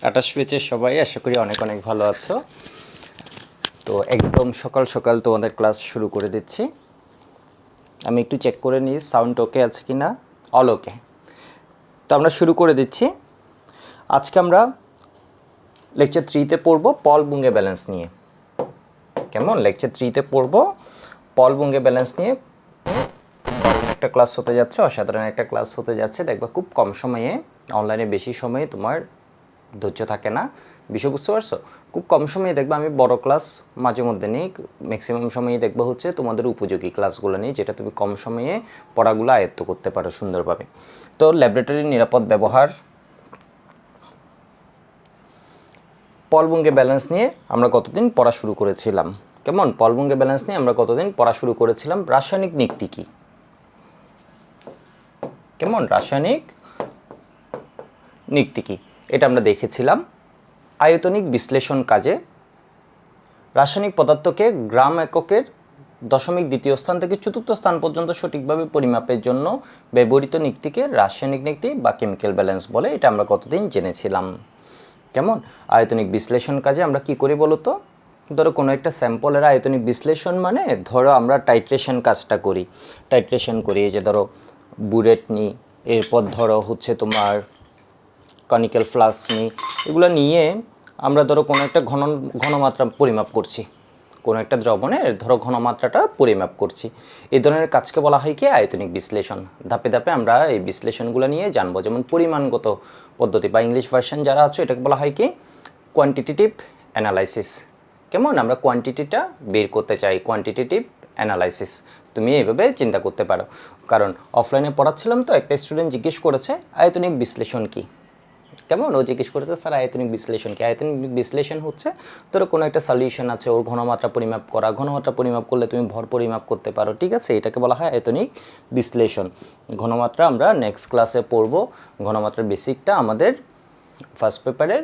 28 ব্যাচের সবাই আশা করি অনেক অনেক ভালো আছো। তো একদম সকাল সকাল তোমাদের ক্লাস শুরু করে দিচ্ছি। আমি একটু চেক করে নিই সাউন্ড ওকে আছে কি না। অল ওকে। তো আমরা শুরু করে দিচ্ছি। আজকে আমরা লেকচার 3-তে পড়ব পল বুঙ্গে ব্যালেন্স নিয়ে। কেমন? লেকচার 3-তে পড়ব পল বুঙ্গে ব্যালেন্স নিয়ে। একটা ক্লাস হতে যাচ্ছে, অসাধারণ একটা ক্লাস হতে যাচ্ছে। দেখবা খুব কম সময়ে, অনলাইনে বেশি সময়ে তোমার ধৈর্য থাকে না, বিষয় বুঝতে পারছো? খুব কম সময়ে দেখবা আমি বড় ক্লাস মাঝে মধ্যে নিই, ম্যাক্সিমাম সময়ই দেখবা হচ্ছে তোমাদের উপযোগী ক্লাসগুলো নিই, যেটা তুমি কম সময়ে পড়াগুলো আয়ত্ত করতে পারো সুন্দরভাবে। তো ল্যাবরেটরির নিরাপদ ব্যবহার, পল বুঙ্গে ব্যালেন্স নিয়ে আমরা কতদিন পড়া শুরু করেছিলাম? কেমন? পল বুঙ্গে ব্যালেন্স নিয়ে আমরা কতদিন পড়া শুরু করেছিলাম? রাসায়নিক নিক্তি কী? কেমন? রাসায়নিক নিক্তি কী এটা আমরা দেখেছিলাম। আয়তনিক বিশ্লেষণ কাজে রাসায়নিক পদার্থকে গ্রাম এককের দশমিক দ্বিতীয় স্থান থেকে চতুর্থ স্থান পর্যন্ত সঠিকভাবে পরিমাপের জন্য ব্যবহৃত নিক্তিকে রাসায়নিক নিক্তি বা কেমিক্যাল ব্যালেন্স বলে। এটা আমরা কতদিন জেনেছিলাম। কেমন? আয়তনিক বিশ্লেষণ কাজে আমরা কি করি বলো তো? ধরো কোনো একটা স্যাম্পলের আয়তনিক বিশ্লেষণ মানে ধরো আমরা টাইট্রেশন কাজটা করি। টাইট্রেশন করি, এই যে ধরো বুরেট নিই, এরপর ধরো হচ্ছে তোমার কনিক্যাল ফ্লাস্ক নিই, এগুলো নিয়ে আমরা ধরো কোনো একটা ঘনমাত্রা পরিমাপ করছি, কোনো একটা দ্রবণের ধরো ঘনমাত্রাটা পরিমাপ করছি। এই ধরনের কাজকে বলা হয় কি? আয়তনিক বিশ্লেষণ। ধাপে ধাপে আমরা এই বিশ্লেষণগুলো নিয়ে জানবো, যেমন পরিমাণগত পদ্ধতি বা ইংলিশ ভার্সন যারা আছে এটাকে বলা হয় কি? Quantitative analysis. কেমন? আমরা কোয়ান্টিটিটা বের করতে চাই, কোয়ান্টিটেটিভ অ্যানালাইসিস। তুমি এইভাবে চিন্তা করতে পারো। কারণ অফলাইনে পড়াচ্ছিলাম তো একটা স্টুডেন্ট জিজ্ঞেস করেছে আয়তনিক বিশ্লেষণ কী। কেমন? ও জিজ্ঞেস করেছে স্যার আয়তনিক বিশ্লেষণ কি? আয়তনিক বিশ্লেষণ হচ্ছে ধরো কোনো একটা সলিউশন আছে, ওর ঘনমাত্রা পরিমাপ করা। ঘনমাত্রা পরিমাপ করলে তুমি ভর পরিমাপ করতে পারো, ঠিক আছে? এটাকে বলা হয় আয়তনিক বিশ্লেষণ। ঘনমাত্রা আমরা নেক্সট ক্লাসে পড়ব। ঘনমাত্রার বেসিকটা আমাদের ফার্স্ট পেপারের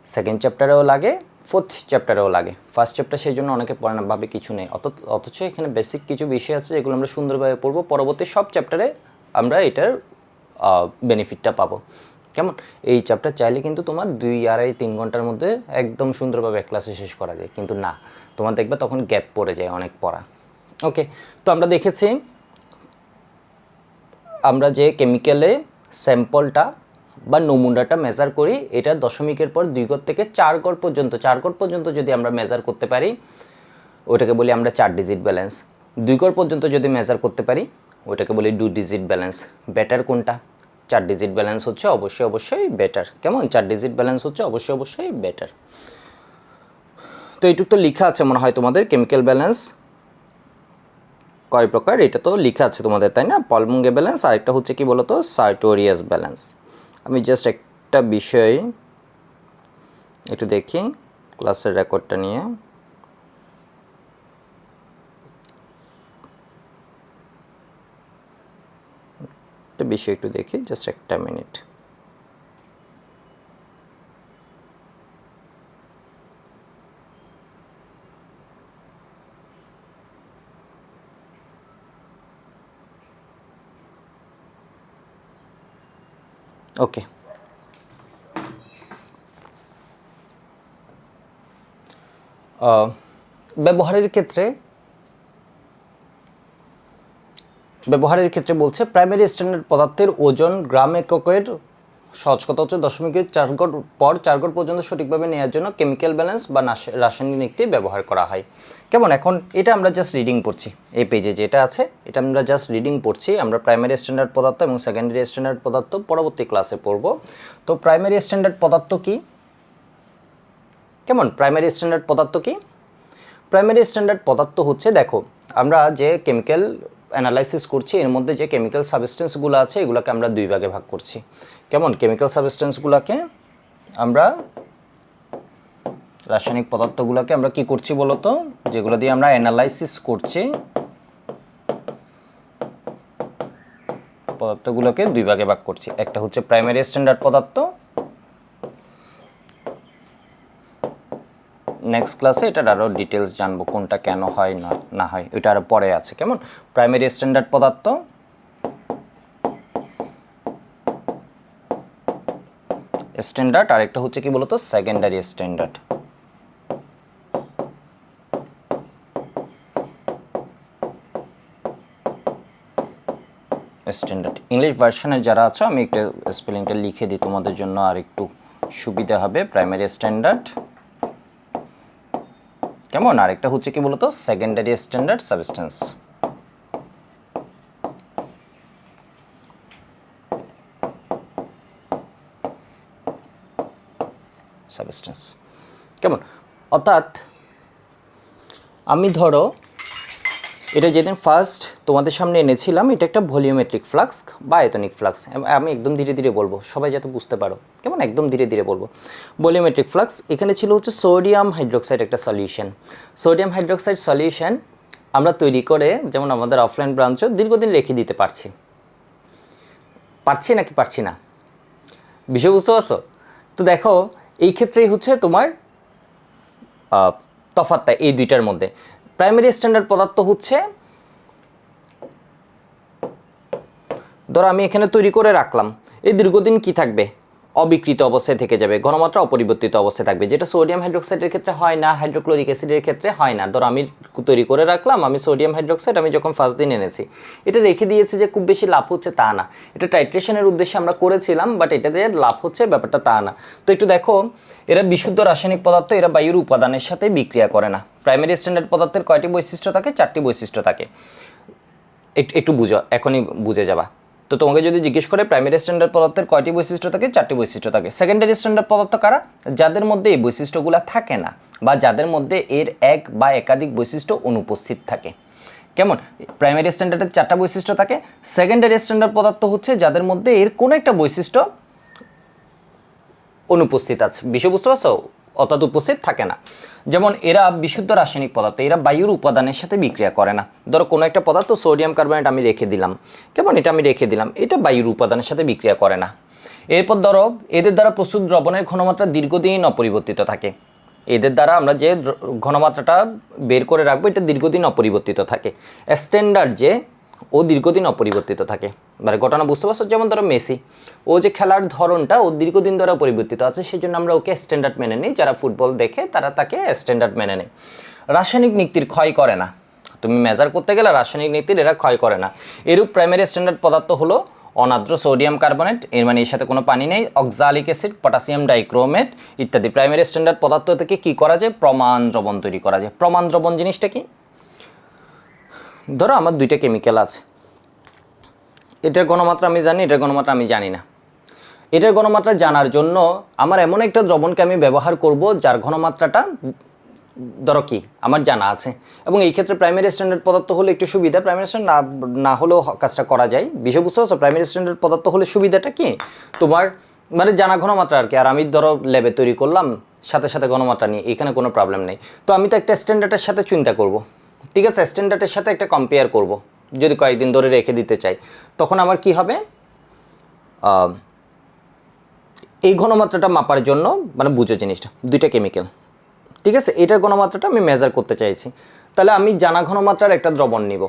সেকেন্ড চ্যাপ্টারেও লাগে, ফোর্থ চ্যাপ্টারেও লাগে। ফার্স্ট চ্যাপ্টার সেই জন্য অনেকে পড়ে না, ভাবে কিছু নেই, অথচ এখানে বেসিক কিছু বিষয় আছে যেগুলো আমরা সুন্দরভাবে পড়বো। পরবর্তী সব চ্যাপ্টারে আমরা এটার বেনিফিটটা পাবো। কেমন? এই চ্যাপ্টার চাইলে কিন্তু তোমার 2-2.5-3 ঘন্টার মধ্যে একদম সুন্দরভাবে এক ক্লাসে শেষ করা যায়, কিন্তু না, তোমার দেখবে তখন গ্যাপ পড়ে যায় অনেক পড়া। ওকে, তো আমরা দেখেছি আমরা যে কেমিক্যালে স্যাম্পলটা বা নমুনাটা মেজার করি, এটা দশমিকের পর 2 ঘর থেকে 4 ঘর পর্যন্ত, 4 ঘর পর্যন্ত যদি আমরা মেজার করতে পারি ওটাকে বলি আমরা 4 ডিজিট ব্যালেন্স। 2 ঘর পর্যন্ত যদি মেজার করতে পারি ওটাকে বলি 2 ডিজিট ব্যালেন্স। বেটার কোনটা? 4 ডিজিট ব্যালেন্স হচ্ছে অবশ্যই বেটার। কেমন? 4 ডিজিট ব্যালেন্স হচ্ছে অবশ্যই বেটার। তো এইটুকু তো লেখা আছে মনে হয় তোমাদের, কেমিক্যাল ব্যালেন্স কয় প্রকার এটা তো লেখা আছে তোমাদের, তাই না? পল বুঙ্গে ব্যালেন্স, আর একটা হচ্ছে কি বলতো? Sartorius balance. আমি জাস্ট একটা বিষয় একটু দেখি ক্লাসের রেকর্ডটা নিয়ে। একটা বিষয় একটু দেখি, জাস্ট একটা মিনিট। ওকে, ব্যবহারের ক্ষেত্রে বলছে প্রাইমারি স্ট্যান্ডার্ড পদার্থের ওজন গ্রাম এককের সহজ কথা হচ্ছে 0.4 ঘর পর 4 ঘর পর্যন্ত সঠিকভাবে নেওয়ার জন্য কেমিক্যাল ব্যালেন্স বা রাসায়নিক নিক্তি ব্যবহার করা হয়। কেমন? এখন এটা আমরা জাস্ট রিডিং পড়ছি, এই পেজে যেটা আছে এটা আমরা জাস্ট রিডিং পড়ছি। আমরা প্রাইমারি স্ট্যান্ডার্ড পদার্থ এবং সেকেন্ডারি স্ট্যান্ডার্ড পদার্থ পরবর্তী ক্লাসে পড়ব। তো প্রাইমারি স্ট্যান্ডার্ড পদার্থ কি? কেমন? প্রাইমারি স্ট্যান্ডার্ড পদার্থ কি? প্রাইমারি স্ট্যান্ডার্ড পদার্থ হচ্ছে, দেখো আমরা যে কেমিক্যাল অ্যানালাইসিস করছি এর মধ্যে যে কেমিক্যাল সাবস্টেন্সগুলো আছে এগুলোকে আমরা 2 ভাগে ভাগ করছি। কেমন? কেমিক্যাল সাবস্টেন্সগুলোকে আমরা, রাসায়নিক পদার্থগুলোকে আমরা কি করছি বলতো? যেগুলো দিয়ে আমরা অ্যানালাইসিস করছি পদার্থগুলোকে 2 ভাগে ভাগ করছি। একটা হচ্ছে প্রাইমারি স্ট্যান্ডার্ড পদার্থ, নেক্সট ক্লাসে এটার আরও ডিটেলস জানবো কোনটা কেন হয় না হয়, ওইটা আরও পরে আছে। কেমন? প্রাইমারি স্ট্যান্ডার্ড পদার্থ, স্ট্যান্ডার্ড, আর একটা হচ্ছে কি বলতো সেকেন্ডারি স্ট্যান্ডার্ড। স্ট্যান্ডার্ড ইংলিশ ভার্সনের যারা আছো আমি একটা স্পেলিংটা লিখে দিই তোমাদের জন্য আর একটু সুবিধা হবে। প্রাইমারি স্ট্যান্ডার্ড, কেমন, আর একটা হচ্ছে কি বলতো সেকেন্ডারি স্ট্যান্ডার্ড সাবস্টেন্স। সাবস্টেন্স কেমন, অর্থাৎ আমি ধরো এটা যেদিন ফার্স্ট তোমাদের সামনে এনেছিলাম, এটা একটা ভলিওমেট্রিক ফ্লাক্স বা আয়তনিক ফ্লাক্স। আমি একদম ধীরে ধীরে বলবো, সবাই যাতে বুঝতে পারো, কেমন, একদম ধীরে ধীরে বলবো। ভলিওমেট্রিক ফ্লাক্স, এখানে ছিল হচ্ছে সোডিয়াম হাইড্রোক্সাইড একটা সলিউশন। সোডিয়াম হাইড্রোক্সাইড সলিউশন আমরা তৈরি করে যেমন আমাদের অফলাইন ব্রাঞ্চও দীর্ঘদিন রেখে দিতে পারছি নাকি পারছি না, বিষয় বুঝতে পারছো? তো দেখো এই ক্ষেত্রেই হচ্ছে তোমার তফাৎটা এই দুইটার মধ্যে। প্রাইমারি স্ট্যান্ডার্ড পদার্থ হচ্ছে ধরো আমি এখানে তৈরি করে রাখলাম, এই দীর্ঘদিন কি থাকবে, অবিকৃত অবস্থায় থেকে যাবে, ঘনমাত্রা অপরিবর্তিত অবস্থায় থাকবে, যেটা সোডিয়াম হাইড্রোক্সাইডের ক্ষেত্রে হয় না, হাইড্রোক্লোরিক অ্যাসিডের ক্ষেত্রে হয় না। ধরো আমি তৈরি করে রাখলাম, আমি সোডিয়াম হাইড্রোক্সাইড আমি যখন ফার্স্ট দিন এনেছি এটা রেখে দিয়েছি, যে খুব বেশি লাভ হচ্ছে তা না, এটা টাইট্রেশনের উদ্দেশ্যে আমরা করেছিলাম, বাট এটা দিয়ে লাভ হচ্ছে ব্যাপারটা তা না। তো একটু দেখো, এরা বিশুদ্ধ রাসায়নিক পদার্থ, এরা বায়ুর উপাদানের সাথে বিক্রিয়া করে না। প্রাইমারি স্ট্যান্ডার্ড পদার্থের কয়টি বৈশিষ্ট্য থাকে? 4টি বৈশিষ্ট্য থাকে। একটু বুঝো, এখনই বুঝে যাবা। তো তোমাকে যদি জিজ্ঞেস করে প্রাইমারি স্ট্যান্ডার্ড পদার্থের কয়টি বৈশিষ্ট্য থাকে? 4টি বৈশিষ্ট্য থাকে। সেকেন্ডারি স্ট্যান্ডার্ড পদার্থ কারা? যাদের মধ্যে এই বৈশিষ্ট্যগুলো থাকে না, বা যাদের মধ্যে এর এক বা একাধিক বৈশিষ্ট্য অনুপস্থিত থাকে। কেমন, প্রাইমারি স্ট্যান্ডার্ডের 4টা বৈশিষ্ট্য থাকে। সেকেন্ডারি স্ট্যান্ডার্ড পদার্থ হচ্ছে যাদের মধ্যে এর কোনো একটা বৈশিষ্ট্য অনুপস্থিত আছে, বিষয় বুঝতে পারছো, অর্থাৎ উপস্থিত থাকে না। যেমন এরা বিশুদ্ধ রাসায়নিক পদার্থ, এরা বায়ুর উপাদানের সাথে বিক্রিয়া করে না। ধরো কোনো একটা পদার্থ সোডিয়াম কার্বনেট আমি রেখে দিলাম, কেমন, এটা আমি রেখে দিলাম, এটা বায়ুর উপাদানের সাথে বিক্রিয়া করে না। এরপর ধরো এদের দ্বারা প্রস্তুত দ্রবণের ঘনমাত্রা দীর্ঘদিন অপরিবর্তিত থাকে। এদের দ্বারা আমরা যে ঘনমাত্রাটা বের করে রাখবো এটা দীর্ঘদিন অপরিবর্তিত থাকে। স্ট্যান্ডার্ড যে ও দীর্ঘদিন অপরিবর্তিত থাকে, মানে ঘটনা বুঝতে পারছো? যেমন ধরো মেসি, ও যে খেলার ধরনটা ও দীর্ঘদিন ধরে পরিবর্তিত আছে, সেই জন্য আমরা ওকে স্ট্যান্ডার্ড মেনে নিই। যারা ফুটবল দেখে তারা তাকে স্ট্যান্ডার্ড মেনে নেয়। রাসায়নিক নিক্তির ক্ষয় করে না, তুমি মেজার করতে গেলে রাসায়নিক নিক্তির এরা ক্ষয় করে না। এরূপ প্রাইমারি স্ট্যান্ডার্ড পদার্থ হলো অনার্দ্র সোডিয়াম কার্বনেট, এর মানে এর সাথে কোনো পানি নেই, অক্সালিক অ্যাসিড, পটাশিয়াম ডাইক্রোমেট ইত্যাদি। প্রাইমারি স্ট্যান্ডার্ড পদার্থ থেকে কি করা যায়? প্রমাণ দ্রবণ তৈরি করা যায়। প্রমাণ দ্রবণ জিনিসটা কি? ধরো আমার দুইটা কেমিক্যাল আছে, এটার গণমাত্রা আমি জানি, এটার গণমাত্রা আমি জানি না। এটার গণমাত্রা জানার জন্য আমার এমন একটা দ্রবণকে আমি ব্যবহার করব যার ঘনমাত্রাটা ধরো কি আমার জানা আছে। এবং এই ক্ষেত্রে প্রাইমারি স্ট্যান্ডার্ড পদার্থ হলে একটু সুবিধা, প্রাইমারি স্ট্যান্ডার্ড না হলেও কাজটা করা যায়। বিষয় বুঝতে পারছো? প্রাইমারি স্ট্যান্ডার্ড পদার্থ হলে সুবিধাটা কি, তোমার মানে জানা ঘনমাত্রা আর কি। আর আমি ধরো ল্যাবে তৈরি করলাম সাথে সাথে ঘনমাত্রা নিয়ে, এখানে কোনো প্রবলেম নেই। তো আমি তো একটা স্ট্যান্ডার্ডের সাথে চিন্তা করব, ঠিক আছে, স্ট্যান্ডার্ডের সাথে একটা কম্পেয়ার করব। যদি কয়েকদিন ধরে রেখে দিতে চাই, তখন আমার কি হবে, এই ঘনমাত্রাটা মাপার জন্য, মানে বুঝো জিনিসটা, দুইটা কেমিক্যাল, ঠিক আছে, এটার ঘনমাত্রাটা আমি মেজার করতে চাইছি, তাহলে আমি জানা ঘনমাত্রার একটা দ্রবণ নিব,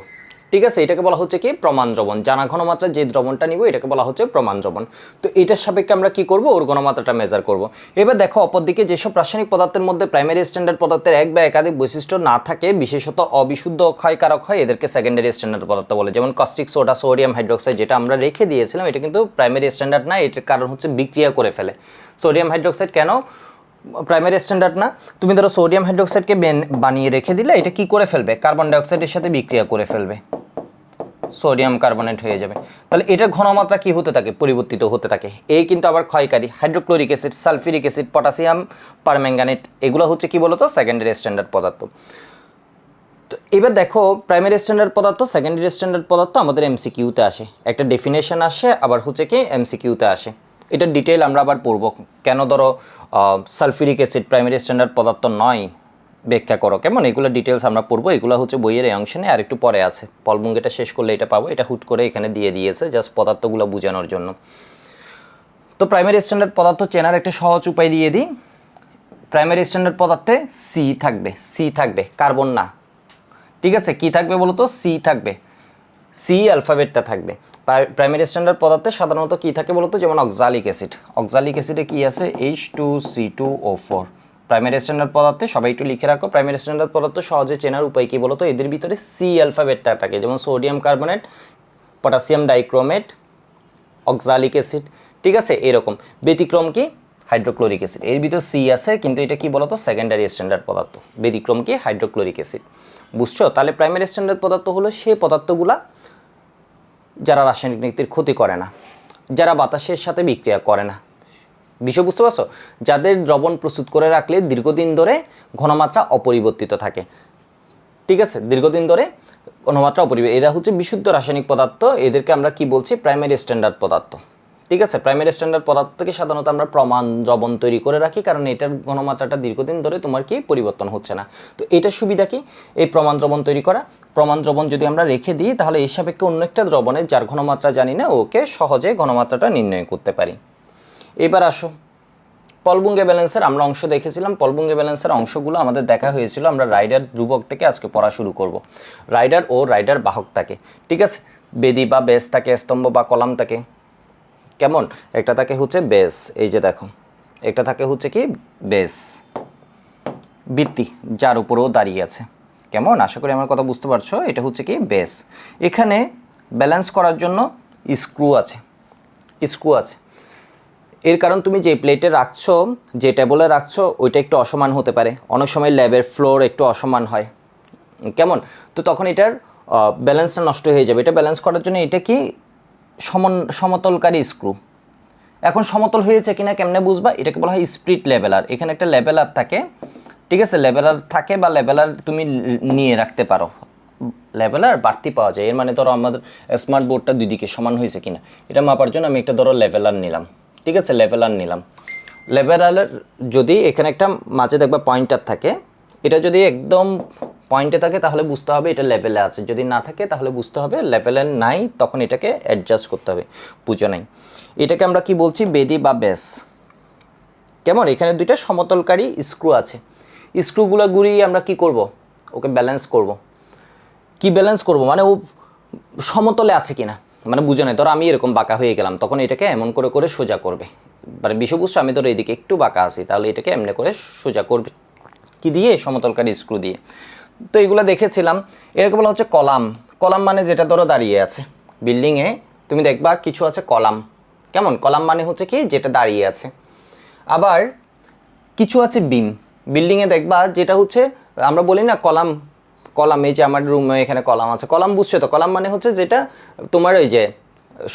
ঠিক আছে, এটাকে বলা হচ্ছে কি প্রমাণ দ্রবণ। জানা ঘনমাত্রার যে দ্রবণটা নিব এটাকে বলা হচ্ছে প্রমাণ দ্রবণ। তো এটার সাপেক্ষে আমরা কি করব, ওর ঘনমাত্রাটা মেজার করব। এবার দেখো অপরদিকে যেসব রাসায়নিক পদার্থের মধ্যে প্রাইমারি স্ট্যান্ডার্ড পদার্থের এক বা একাধিক বৈশিষ্ট্য না থাকে, বিশেষত অবিশুদ্ধ ক্ষয়কারক হয়, এদেরকে সেকেন্ডারি স্ট্যান্ডার্ড পদার্থ বলে। যেমন কস্টিক সোডা, সোডিয়াম হাইড্রোক্সাইড, যেটা আমরা রেখে দিয়েছিলাম, এটা কিন্তু প্রাইমারি স্ট্যান্ডার্ড না, এটার কারণ হচ্ছে বিক্রিয়া করে ফেলে। সোডিয়াম হাইড্রোক্সাইড কেন প্রাইমারি স্ট্যান্ডার্ড না? তুমি ধরো সোডিয়াম হাইড্রোক্সাইডকে বানিয়ে রেখে দিলে, এটা কি করে ফেলবে, কার্বন ডাইঅক্সাইডের সাথে বিক্রিয়া করে ফেলবে, সোডিয়াম কার্বনেট হয়ে যাবে। তাহলে এটার ঘনমাত্রা কি হতে থাকে, পরিবর্তিত হতে থাকে। এই কিন্তু আবার ক্ষয়কারী। Hydrochloric acid, sulphuric acid, potassium permanganate, এগুলো হচ্ছে কি বলতো সেকেন্ডারি স্ট্যান্ডার্ড পদার্থ। তো এবার দেখো প্রাইমারি স্ট্যান্ডার্ড পদার্থ, সেকেন্ডারি স্ট্যান্ডার্ড পদার্থ আমাদের এমসিকিউতে আসে, একটা ডেফিনেশন আসে, আবার হচ্ছে কি এমসিকিউতে আসে। এটার ডিটেইল আমরা আবার পড়ব। কেন ধরো সালফিউরিক অ্যাসিড প্রাইমারি স্ট্যান্ডার্ড পদার্থ নয়, ব্যাখ্যা করো, কেমন, এগুলো ডিটেলস আমরা পড়বো। এগুলো হচ্ছে বইয়ের এই অংশে নেই, আর একটু পরে আছে, পলবুঙ্গেটা শেষ করলে এটা পাবো। এটা হুট করে এখানে দিয়ে দিয়েছে জাস্ট পদার্থগুলো বোঝানোর জন্য। তো প্রাইমারি স্ট্যান্ডার্ড পদার্থ চেনার একটা সহজ উপায় দিয়ে দিই। প্রাইমারি স্ট্যান্ডার্ড পদার্থে সি থাকবে, কার্বন না, ঠিক আছে, কি থাকবে বলো তো, সি থাকবে, সি অ্যালফাবেটটা থাকবে। প্রাইমারি স্ট্যান্ডার্ড পদার্থে সাধারণত কী থাকে বলতো, যেমন অক্সালিক অ্যাসিড। অক্সালিক অ্যাসিডে কী আছে? H2C2O4। প্রাইমারি স্ট্যান্ডার্ড পদার্থে সবাই একটু লিখে রাখো, প্রাইমারি স্ট্যান্ডার্ড পদার্থ সহজে চেনার উপায় কী বলতো, এদের ভিতরে সি অ্যালফাবেটটা থাকে, যেমন sodium carbonate, potassium dichromate, oxalic acid, ঠিক আছে? এরকম। ব্যতিক্রম কি? Hydrochloric acid. এর ভিতর সি আছে, কিন্তু এটা কি বলতো, সেকেন্ডারি স্ট্যান্ডার্ড পদার্থ। ব্যতিক্রম কি? Hydrochloric acid. বুঝছো? তাহলে প্রাইমারি স্ট্যান্ডার্ড পদার্থ হলো সেই পদার্থগুলা যারা রাসায়নিক নীতির ক্ষতি করে না, যারা বাতাসের সাথে বিক্রিয়া করে না। বিষয় বুঝতে পারছো? যাদের দ্রবণ প্রস্তুত করে রাখলে দীর্ঘদিন ধরে ঘনমাত্রা অপরিবর্তিত থাকে, ঠিক আছে? দীর্ঘদিন ধরে ঘনমাত্রা অপরিবর্তিত, এরা হচ্ছে বিশুদ্ধ রাসায়নিক পদার্থ। এদেরকে আমরা কি বলছি? প্রাইমারি স্ট্যান্ডার্ড পদার্থ, ঠিক আছে? প্রাইমারি স্ট্যান্ডার্ড পদার্থ থেকে সাধারণত আমরা প্রমাণ দ্রবণ তৈরি করে রাখি, কারণ এটার ঘনমাত্রাটা দীর্ঘদিন ধরে তোমার কি পরিবর্তন হচ্ছে না। তো এটার সুবিধা কি? এই প্রমাণ দ্রবণ তৈরি করা। প্রমাণ দ্রবণ যদি আমরা রেখে দিই, তাহলে এই সাপেক্ষে অন্য একটা দ্রবণের যার ঘনমাত্রা জানি না, ওকে সহজে ঘনমাত্রাটা নির্ণয় করতে পারি। এবার আসো, পলবুঙ্গে ব্যালেন্সের আমরা অংশ দেখেছিলাম। পলবুঙ্গে ব্যালেন্সের অংশগুলো আমাদের দেখা হয়েছিল। আমরা রাইডার ধ্রুবক থেকে আজকে পড়া শুরু করব। রাইডার ও রাইডার বাহক থাকে, ঠিক আছে? বেদি বা বেস থাকে, স্তম্ভ বা কলাম থাকে। কেমন? একটা থাকে হচ্ছে বেস, এই যে দেখো, একটা থাকে হচ্ছে কি বেস, ভিত্তি, যার উপরেও দাঁড়িয়ে আছে। কেমন? আশা করি আমার কথা বুঝতে পারছো। এটা হচ্ছে কি বেস। এখানে ব্যালেন্স করার জন্য স্ক্রু আছে, স্ক্রু আছে। এর কারণ তুমি যে প্লেটে রাখছো, যে টেবলে রাখছো, ওইটা একটু অসমান হতে পারে। অনেক সময় ল্যাবের ফ্লোর একটু অসমান হয়, কেমন? তো তখন এটার ব্যালেন্সটা নষ্ট হয়ে যাবে। এটা ব্যালেন্স করার জন্য এটা কি সমতলকারী স্ক্রু। এখন সমতল হয়েছে কিনা কেমনে বুঝবা? এটাকে বলা হয় স্প্রিট লেভেলার। এখানে একটা লেভেলার থাকে, ঠিক আছে? লেভেলার থাকে বা লেভেলার তুমি নিয়ে রাখতে পারো। লেভেলার বাড়তি পাওয়া যায়, এর মানে ধরো আমাদের স্মার্ট বোর্ডটা দুই দিকে সমান হয়েছে কিনা এটা মাপার জন্য আমি একটা ধরো লেভেলার নিলাম, ঠিক আছে? লেভেলার নিলাম। লেভেলারের যদি এখানে একটা মাঝে দেখবা পয়েন্টার থাকে, এটা যদি একদম পয়েন্টে থাকে তাহলে বুঝতে হবে এটা লেভেলে আছে, যদি না থাকে তাহলে বুঝতে হবে লেভেলে নাই, তখন এটাকে অ্যাডজাস্ট করতে হবে। বুঝো নাই? এটাকে আমরা কি বলছি? বেদি বা বেস। কেমন? এখানে দুইটা সমতলকারী স্ক্রু আছে। স্ক্রুগুলো ঘুরিয়ে আমরা কি করব? ওকে ব্যালেন্স করব। কি ব্যালেন্স করব? মানে ও সমতলে আছে কিনা, মানে বুঝো নাই। ধরো আমি এরকম বাঁকা হয়ে গেলাম, তখন এটাকে এমন করে করে সোজা করবে। মানে বিষয়বস্তু আমি ধরো এদিকে একটু বাঁকা আছি, তাহলে এটাকে এমনি করে সোজা করবে। কি দিয়ে? সমতলকারী স্ক্রু দিয়ে। তো এগুলো দেখেছিলাম। এরকম বলা হচ্ছে কলাম। কলাম মানে যেটা ধরো দাঁড়িয়ে আছে বিল্ডিংয়ে, তুমি দেখবা কিছু আছে কলাম। কেমন? কলাম মানে হচ্ছে কি যেটা দাঁড়িয়ে আছে। আবার কিছু আছে বিম। বিল্ডিংয়ে দেখবা যেটা হচ্ছে আমরা বলি না কলাম, কলাম। এই যে আমার রুমে এখানে কলাম আছে, কলাম বুঝছো তো? কলাম মানে হচ্ছে যেটা তোমার ওই যে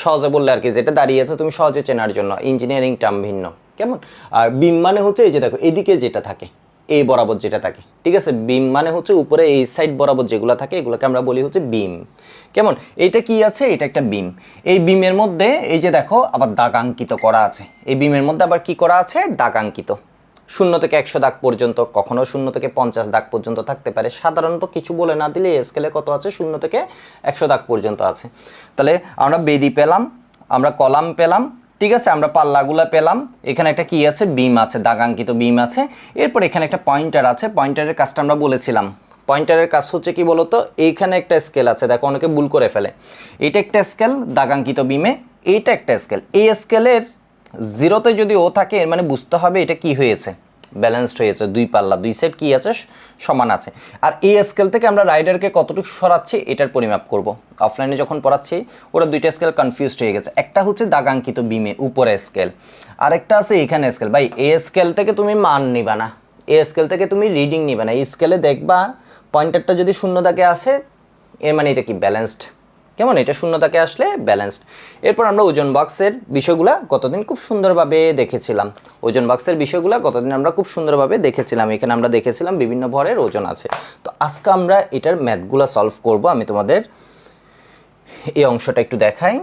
সহজে বললে আর কি, যেটা দাঁড়িয়ে আছে তুমি সহজে চেনার জন্য, ইঞ্জিনিয়ারিং টার্ম ভিন্ন। কেমন? আর বিম মানে হচ্ছে এই যে দেখো এদিকে যেটা থাকে, এই বরাবর যেটা থাকে, ঠিক আছে? বিম মানে হচ্ছে উপরে এই সাইড বরাবর যেগুলো থাকে, এগুলোকে আমরা বলি হচ্ছে বিম। কেমন? এইটা কি আছে? এটা একটা বিম। এই বিমের মধ্যে এই যে দেখো আবার দাগাঙ্কিত করা আছে। এই বিমের মধ্যে আবার কি করা আছে? দাগাঙ্কিত। 0 থেকে 100 দাগ পর্যন্ত, কখনো 0 থেকে 50 দাগ পর্যন্ত থাকতে পারে। সাধারণত কিছু বলে না দিলে এই স্কেলে কত আছে? 0 থেকে 100 দাগ পর্যন্ত আছে। তাহলে আমরা বেদি পেলাম, আমরা কলাম পেলাম, ঠিক আছে? আমরা পাল্লাগুলা পেলাম। এখানে একটা কি আছে? বিম আছে, দাগাঙ্কিত বিম আছে। এরপর এখানে একটা পয়েন্টার আছে। পয়েন্টারের কাজটা আমরা বলেছিলাম। পয়েন্টারের কাজ হচ্ছে কি বলতো? এইখানে একটা স্কেল আছে, দেখো অনেকে ভুল করে ফেলে। এটা একটা স্কেল দাগাঙ্কিত বিমে, এইটা একটা স্কেল। এই স্কেলের 0তে যদি ও থাকে, এর মানে বুঝতে হবে এটা কি হয়েছে? ব্যালেন্সড হয়েছে। দুই পাল্লা, দুই সেট কি আছে? সমান আছে। আর এই স্কেল থেকে আমরা রাইডারকে কতটুকু সরাচ্ছি এটার পরিমাপ করব। অফলাইনে যখন পড়াচ্ছি ওরা দুইটা স্কেল কনফিউজড হয়ে গেছে। একটা হচ্ছে দাগাঙ্কিত বিমে উপরে স্কেল, আরেকটা আছে এখানে স্কেল। ভাই এই স্কেল থেকে তুমি মান নিবা না, এই স্কেল থেকে তুমি রিডিং নিবা না। এই স্কেলে দেখবা পয়েন্টারটা যদি 0 দাগে আসে, এর মানে এটা কি? ব্যালেন্সড। কেমন? এটা 0 দাগে আসলে ব্যালেন্সড। এরপর আমরা ওজন বক্সের বিষয়গুলো গতদিন খুব সুন্দরভাবে দেখেছিলাম। ওজন বক্সের বিষয়গুলো গতদিন আমরা খুব সুন্দরভাবে দেখেছিলাম। এখানে আমরা দেখেছিলাম বিভিন্ন ভরের ওজন আছে। তো আজকে আমরা এটার ম্যাথগুলো সলভ করব। আমি তোমাদের এই অংশটা একটু দেখাই।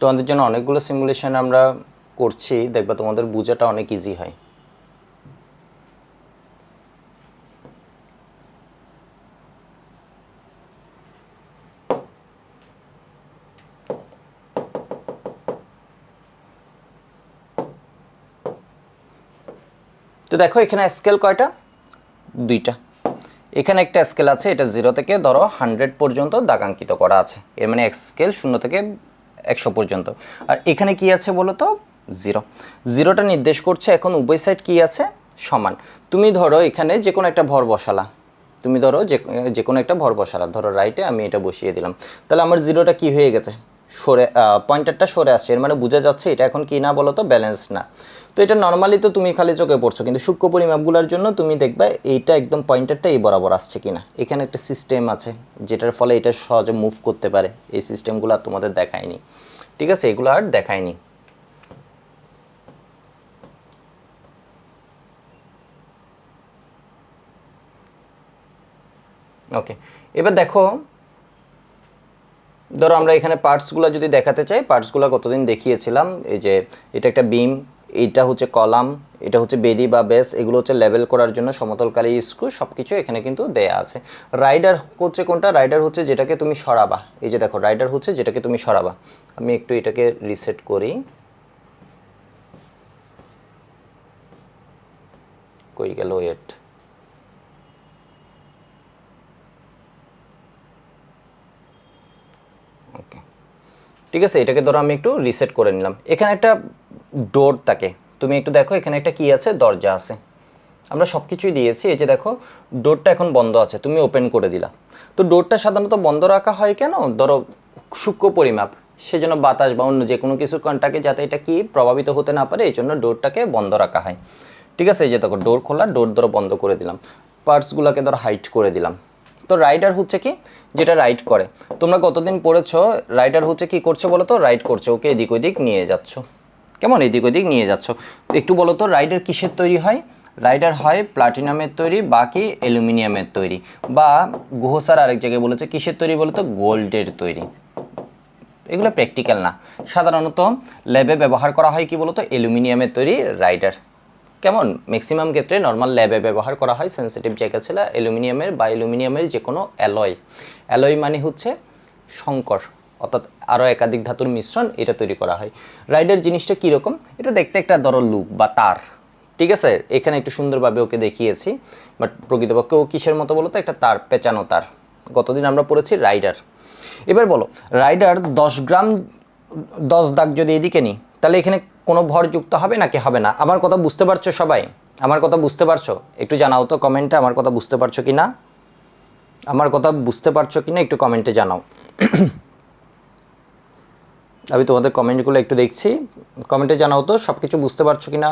তোমাদের জন্য অনেকগুলো সিমুলেশন আমরা করছি, দেখবা তোমাদের বোঝাটা অনেক ইজি হয়। দেখো এখানে স্কেল কয়টা, দুইটা। এখানে একটা স্কেল আছে, এটা 0 থেকে ধরো 100 পর্যন্ত দাগাঙ্কিত করা আছে, এর মানে স্কেল 0 থেকে 100 পর্যন্ত। আর এখানে কি আছে বলো তো, 0। 0টা নির্দেশ করছে এখন উভয় সাইড কি আছে, সমান। তুমি ধরো এখানে যে কোনো একটা ভর বসালা, তুমি ধরো যে কোনো একটা ভর বসালা, ধরো রাইটে আমি এটা বসিয়ে দিলাম, তাহলে আমার 0টা কি হয়ে গেছে, সরে পয়েন্টারটা সরে আসছে, এর মানে বোঝা যাচ্ছে এটা এখন কি না বলো তো, ব্যালেন্স না। তো এটা নর্মালি তো তুমি খালি চোখে পড়ছো, কিন্তু সূক্ষ্ম পরিমাপগুলোর জন্য তুমি দেখবে এইটা একদম পয়েন্টারটা এই বরাবর আসছে কিনা। এখানে একটা সিস্টেম আছে যেটার ফলে এটা সহজে মুভ করতে পারে, এই সিস্টেমগুলো আর তোমাদের দেখায়নি, ঠিক আছে, এগুলো আর দেখায়নি। ওকে, এবার দেখো ধরো আমরা এখানে পার্টসগুলো যদি দেখাতে চাই, পার্টসগুলো কতদিন দেখিয়েছিলাম, এই যে এটা একটা বিম, এইটা হচ্ছে কলাম, এটা হচ্ছে বেদি বা বেস, এগুলো হচ্ছে লেভেল করার জন্য সমতলকারী স্ক্রু, সব কিছু এখানে কিন্তু দেয়া আছে। রাইডার হচ্ছে কোনটা, রাইডার হচ্ছে যেটাকে তুমি সরাবা, এই যে দেখো রাইডার হচ্ছে যেটাকে তুমি সরাবা। আমি একটু এটাকে রিসেট করি, কই গেল ওয়েট, ওকে ঠিক আছে, এটাকে ধরো আমি একটু রিসেট করে নিলাম। এখানে একটা ডোর থাকে, তুমি একটু দেখো এখানে একটা কি আছে, দরজা আছে, আমরা সব কিছুই দিয়েছি। এই যে দেখো ডোরটা এখন বন্ধ আছে, তুমি ওপেন করে দিলা। তো ডোরটা সাধারণত বন্ধ রাখা হয় কেন, ধরো সূক্ষ্ম পরিমাপ, সেজন্য বাতাস বা অন্য যে কোনো কিছু কন্টাকে যাতে এটা কি প্রভাবিত হতে না পারে, এই জন্য ডোরটাকে বন্ধ রাখা হয়, ঠিক আছে। এই যে দেখো ডোর খোলা, ডোর ধরো বন্ধ করে দিলাম, পার্টসগুলোকে ধরো হাইট করে দিলাম। তো রাইডার হচ্ছে কি, যেটা রাইড করে, তোমরা কতদিন পড়েছো, রাইডার হচ্ছে কি করছে বলো তো, রাইড করছে, ওকে এদিক ওদিক নিয়ে যাচ্ছ, কেমন এদিক ওদিক নিয়ে যাচ্ছ। একটু বলো তো রাইডার কিসের তৈরি হয়, রাইডার হয় প্লাটিনামের তৈরি, বাকি অ্যালুমিনিয়ামের তৈরি, বা গুহসার আরেক জায়গায় বলেছে কিসের তৈরি বলো তো, গোল্ডের তৈরি। এগুলো প্র্যাকটিক্যাল না, সাধারণত ল্যাবে ব্যবহার করা হয় কি বলতো, অ্যালুমিনিয়ামের তৈরি রাইডার। কেমন ম্যাক্সিমাম ক্ষেত্রে নর্মাল ল্যাবে ব্যবহার করা হয়, সেন্সিটিভ জায়গা ছিল অ্যালুমিনিয়ামের বা অ্যালুমিনিয়ামের যে কোনো অ্যালয়। অ্যালয় মানে হচ্ছে সংকর, অর্থাৎ আরও একাধিক ধাতুর মিশ্রণ, এটা তৈরি করা হয়। রাইডার জিনিসটা কীরকম, এটা দেখতে একটা ধরো লুপ বা তার, ঠিক আছে, এখানে একটু সুন্দরভাবে ওকে দেখিয়েছি, বাট প্রকৃতপক্ষে ও কিসের মতো বলো তো, একটা তার, পেঁচানো তার। গতদিন আমরা পড়েছি রাইডার। এবার বলো রাইডার 10 গ্রাম 10 দাগ যদি এদিকে নিই, তাহলে এখানে কোনো ভর যুক্ত হবে নাকি হবে না? আমার কথা বুঝতে পারছো সবাই? আমার কথা বুঝতে পারছো? একটু জানাও তো কমেন্টে আমার কথা বুঝতে পারছো কি না, আমার কথা বুঝতে পারছো কি না একটু কমেন্টে জানাও। আমি তোমাদের কমেন্টগুলো একটু দেখছি, কমেন্টে জানাও তো সব কিছু বুঝতে পারছো কি না।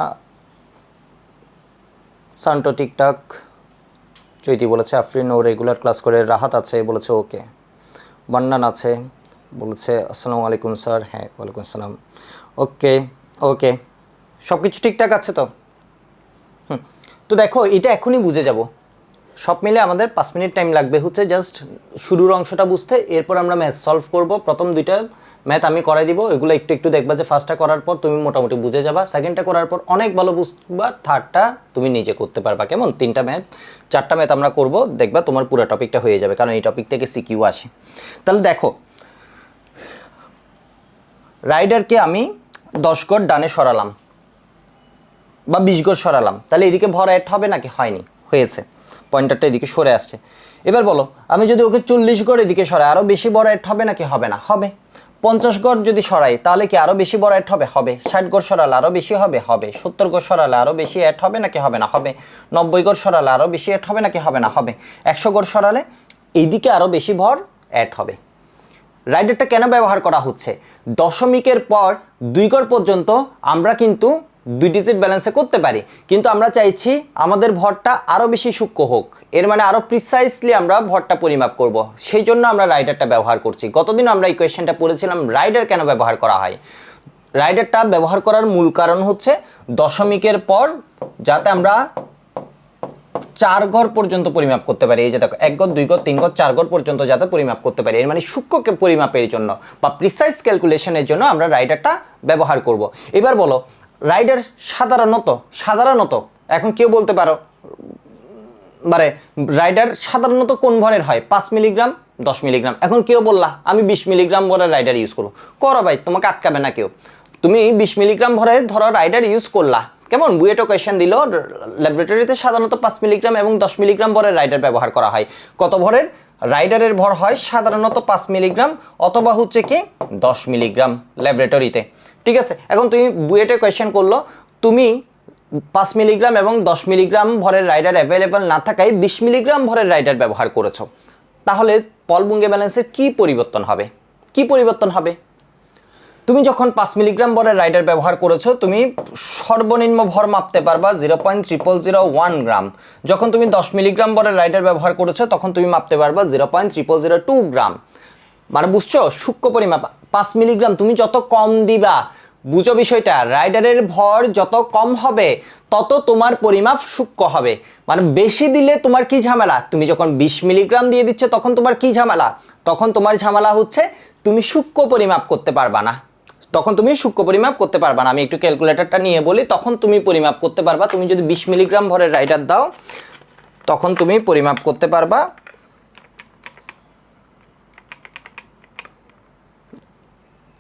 সান্টো ঠিকঠাক, চৈতি বলেছে আফরিন ও রেগুলার ক্লাস করে, রাহাত আছে বলেছে ওকে, বান্নান আছে বলেছে আসসালামু আলাইকুম স্যার, হ্যাঁ ওয়ালাইকুম আসসালাম, ওকে ওকে, সব কিছু ঠিকঠাক আছে তো। তো দেখো এটা এখনই বুঝে যাব, সব মিলে আমাদের 5 মিনিট টাইম লাগবে হচ্ছে জাস্ট শুরুর অংশটা বুঝতে, এরপর আমরা ম্যাথ সলভ করব। প্রথম দুইটা ম্যাথ আমি করাই দিব, এগুলো একটু একটু দেখবা যে ফার্স্টটা করার পর তুমি মোটামুটি বুঝে যাবা, সেকেন্ডটা করার পর অনেক ভালো বুঝবা, থার্ডটা তুমি নিজে করতে পারবা। কেমন 3টা ম্যাথ 4টা ম্যাথ আমরা করব, দেখবা তোমার পুরো টপিকটা হয়ে যাবে, কারণ এই টপিক থেকে সিকিউ আসে। তাহলে দেখো রাইডারকে আমি 10 গজ ডানে সরালাম বা 20 গজ সরালাম, তাহলে এদিকে ভর অ্যাড হবে নাকি হয়নি, হয়েছে, পয়েন্টারটা এদিকে সরে আসছে। এবার বলো আমি যদি ওকে 40 গড় এদিকে সরাই, আরও বেশি বড় অ্যাড হবে নাকি হবে না, হবে। 50 গড় যদি সরাই তাহলে কি আরও বেশি বড় অ্যাড হবে, হবে। 60 গড় সরালে আরও বেশি হবে, হবে। 70 গড় সরালে আরও বেশি অ্যাড হবে নাকি হবে না, হবে। 90 গড় সরালে আরও বেশি অ্যাড হবে নাকি হবে না, হবে। 100 গড় সরালে এইদিকে আরও বেশি ভর অ্যাড হবে। রাইডারটা কেন ব্যবহার করা হচ্ছে, দশমিকের পর 2 গড় পর্যন্ত আমরা কিন্তু 2 ডিজিট ব্যালেন্সে করতে পারি, কিন্তু আমরা চাইছি আমাদের ভরটা আরও বেশি সূক্ষ্ম হোক, এর মানে আরও প্রিসাইসলি আমরা ভরটা পরিমাপ করব, সেই জন্য আমরা রাইডারটা ব্যবহার করছি। গতদিন আমরা এই কোয়েশ্চেনটা পড়েছিলাম রাইডার কেন ব্যবহার করা হয়। রাইডারটা ব্যবহার করার মূল কারণ হচ্ছে দশমিকের পর যাতে আমরা 4 ঘর পর্যন্ত পরিমাপ করতে পারি। এই যে দেখো 1 ঘর 2 ঘর 3 ঘর 4 ঘর পর্যন্ত যাতে পরিমাপ করতে পারি, এর মানে সূক্ষ্ম পরিমাপের জন্য বা প্রিসাইজ ক্যালকুলেশনের জন্য আমরা রাইডারটা ব্যবহার করব। এবার বলো রাইডার সাধারণত এখন কেউ বলতে পারো মানে রাইডার সাধারণত কোন ভরের হয়, 5 মিলিগ্রাম 10 মিলিগ্রাম। এখন কেউ বললা আমি 20 মিলিগ্রাম ভরের রাইডার ইউজ করবো, করো ভাই, তোমাকে আটকাবে না কেউ। তুমি 20 মিলিগ্রাম ভরের ধরো রাইডার ইউজ করলা, কেমন বুয়েটো কোয়েশ্চেন দিল ল্যাবরেটরিতে সাধারণত 5 মিলিগ্রাম এবং 10 মিলিগ্রাম ভরের রাইডার ব্যবহার করা হয়। কত ভরের রাইডারের ভর হয় সাধারণত 5 মিলিগ্রাম অথবা হচ্ছে কি 10 মিলিগ্রাম ল্যাবরেটরিতে। ঠিক আছে, এখন তুমি বুয়েটে কোয়েশ্চেন করলো তুমি 5 মিলিগ্রাম এবং 10 মিলিগ্রাম ভরের রাইডার অ্যাভেলেবল না থাকায় 20 মিলিগ্রাম ভরের রাইডার ব্যবহার করেছো, তাহলে পল-বুঙ্গে ব্যালেন্সের কি পরিবর্তন হবে? কি পরিবর্তন হবে? তুমি যখন 5 মিলিগ্রাম ভরের রাইডার ব্যবহার করেছো তুমি সর্বনিম্ন ভর মাপতে পারবা 0.0001 গ্রাম। যখন তুমি 10 মিলিগ্রাম ভরের রাইডার ব্যবহার করেছো তখন তুমি মাপতে পারবা 0.0002 গ্রাম। মানে বুঝছো, সূক্ষ্ম পরিমাপ। 5 মিলিগ্রাম তুমি যত কম দিবা, বুঝো বিষয়টা, রাইডারের ভর যত কম হবে তত তোমার পরিমাপ সূক্ষ্ম হবে। মানে বেশি দিলে তোমার কি ঝামেলা, তুমি যখন 20 মিলিগ্রাম দিয়ে দিচ্ছ তখন তোমার কি ঝামেলা, তখন তোমার ঝামেলা হচ্ছে তুমি সূক্ষ্ম পরিমাপ করতে পারবা না, তখন তুমি সূক্ষ্ম পরিমাপ করতে পারবা না। আমি একটু ক্যালকুলেটরটা নিয়ে বলি, তখন তুমি পরিমাপ করতে পারবা। তুমি যদি 20 মিলিগ্রাম ভরের রাইডার দাও তখন তুমি পরিমাপ করতে পারবা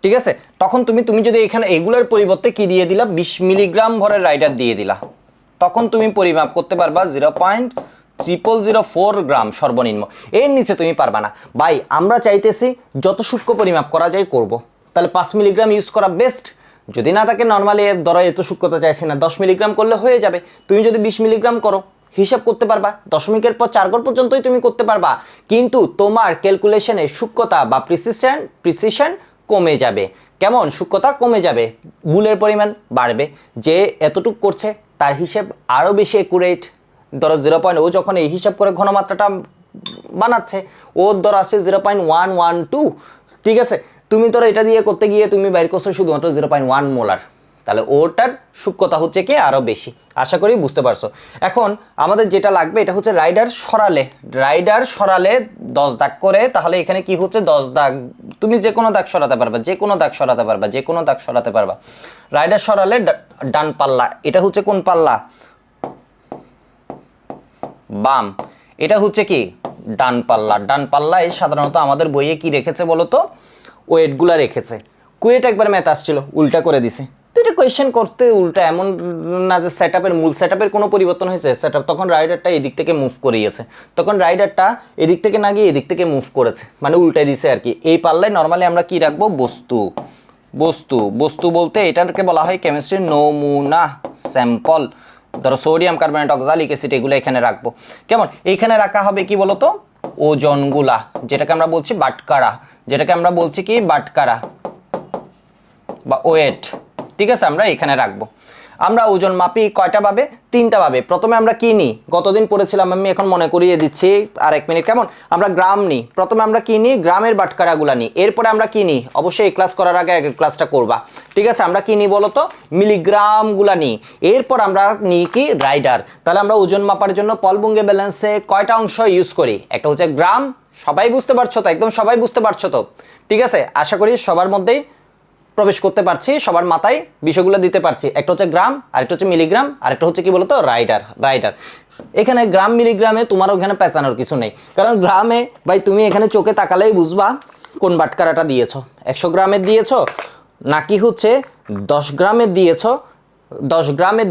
ঠিক আছে, তখন তুমি যদি এখানে এগুলোর পরিবর্তে কি দিয়ে দিলা 20 মিলিগ্রাম ভরের রাইডার দিয়ে দিলা, তখন তুমি পরিমাপ করতে পারবা 0.0004 গ্রাম সর্বনিম্ন। এর নিচে তুমি পারবা না। ভাই আমরা চাইতেছি যত সূক্ষ্ম পরিমাপ করা যায় করব, তাহলে 5 মিলিগ্রাম ইউজ করা বেস্ট। যদি না থাকে নর্মালি ধরো এত সূক্ষ্মতা চাইছে না, 10 মিলিগ্রাম করলে হয়ে যাবে। তুমি যদি 20 মিলিগ্রাম করো হিসাব করতে পারবা, দশমিকের পর 4 ঘর পর্যন্তই তুমি করতে পারবা, কিন্তু তোমার ক্যালকুলেশনে সূক্ষ্মতা বা প্রিসিশন কমে যাবে। কেমন? সূক্ষ্মতা কমে যাবে, ভুলের পরিমাণ বাড়বে। যে এতটুক করছে তার হিসেব আরও বেশি অ্যাকুরেট। ধরো 0. ও যখন এই হিসাব করে ঘনমাত্রাটা বানাচ্ছে ওর ধর আসছে 0.112। ঠিক আছে, তুমি ধরো এটা দিয়ে করতে গিয়ে তুমি বাইর করছো শুধুমাত্র 0.1 মোলার, তাহলে ওটার সূক্ষ্মতা হচ্ছে কি আরও বেশি। আশা করি বুঝতে পারছো। এখন আমাদের যেটা লাগবে এটা হচ্ছে রাইডার সরালে 10 দাগ করে, তাহলে এখানে কি হচ্ছে 10 দাগ, তুমি যে কোনো দাগ সরাতে পারবা, রাইডার সরালে ডান পাল্লা, এটা হচ্ছে কোন পাল্লা? বাম। এটা হচ্ছে কি ডান পাল্লায় সাধারণত আমাদের বইয়ে কি রেখেছে বলো তো? ওয়েটগুলা রেখেছে। কুয়েট একবার ম্যাথ আসছিল উল্টা করে দিছে, তো এটা কোয়েশ্চেন করতে উল্টা এমন না যে মূল সেটআপের কোনো পরিবর্তন হয়েছে, তখন রাইডারটা এদিক থেকে মুভ করিয়েছে, তখন রাইডারটা এদিক থেকে না গিয়ে এদিক থেকে মুভ করেছে, মানে উল্টাই দিছে আর কি। এই পাল্লায় নর্মালি আমরা কি রাখবো? বস্তু বলতে এটাকে বলা হয় কেমিস্ট্রির নমুনা, স্যাম্পল। ধরো সোডিয়াম কার্বনেট, অক্সালিক অ্যাসিড, এগুলো এখানে রাখবো। কেমন? এইখানে রাখা হবে কি বলতো? ওজনগুলা, যেটাকে আমরা বলছি বাটকারা, বা ওয়েট। ঠিক আছে, আমরা এখানে রাখবো। আমরা ওজন মাপি কয়টা ভাবে? 3টা ভাবে। প্রথমে আমরা কি নিই? গতদিন পড়েছিলাম, আমি এখন মনে করিয়ে দিচ্ছি আর 1 মিনিট। কেমন? আমরা গ্রাম নিই। প্রথমে আমরা কি নিই? গ্রামের বাটকারাগুলা নিই। এরপরে আমরা কি নিই? অবশ্যই এই ক্লাস করার আগে আগের ক্লাসটা করবা। ঠিক আছে, আমরা কি নিই বলতো? মিলিগ্রামগুলা নিই। এরপর আমরা নিই কি? রাইডার। তাহলে আমরা ওজন মাপার জন্য পল-বুঙ্গে ব্যালেন্সে কয়টা অংশ ইউজ করি? একটা হচ্ছে গ্রাম, সবাই বুঝতে পারছো তো? একদম সবাই বুঝতে পারছো তো? ঠিক আছে, আশা করি সবার মধ্যেই প্রবেশ করতে পারছি, সবার মাথায় বিষয়গুলো দিতে পারছি। একটা হচ্ছে গ্রাম, আরেকটা হচ্ছে মিলিগ্রাম, আরেকটা হচ্ছে কি বলতো? রাইডার। এখানে গ্রাম মিলিগ্রামে তোমার ওখানে পেঁচানোর কিছু নেই, কারণ গ্রামে ভাই তুমি এখানে চোখে তাকালেই বুঝবা কোন বাটকারাটা দিয়েছো। 100 গ্রামের দিয়েছো নাকি হচ্ছে 10 গ্রামের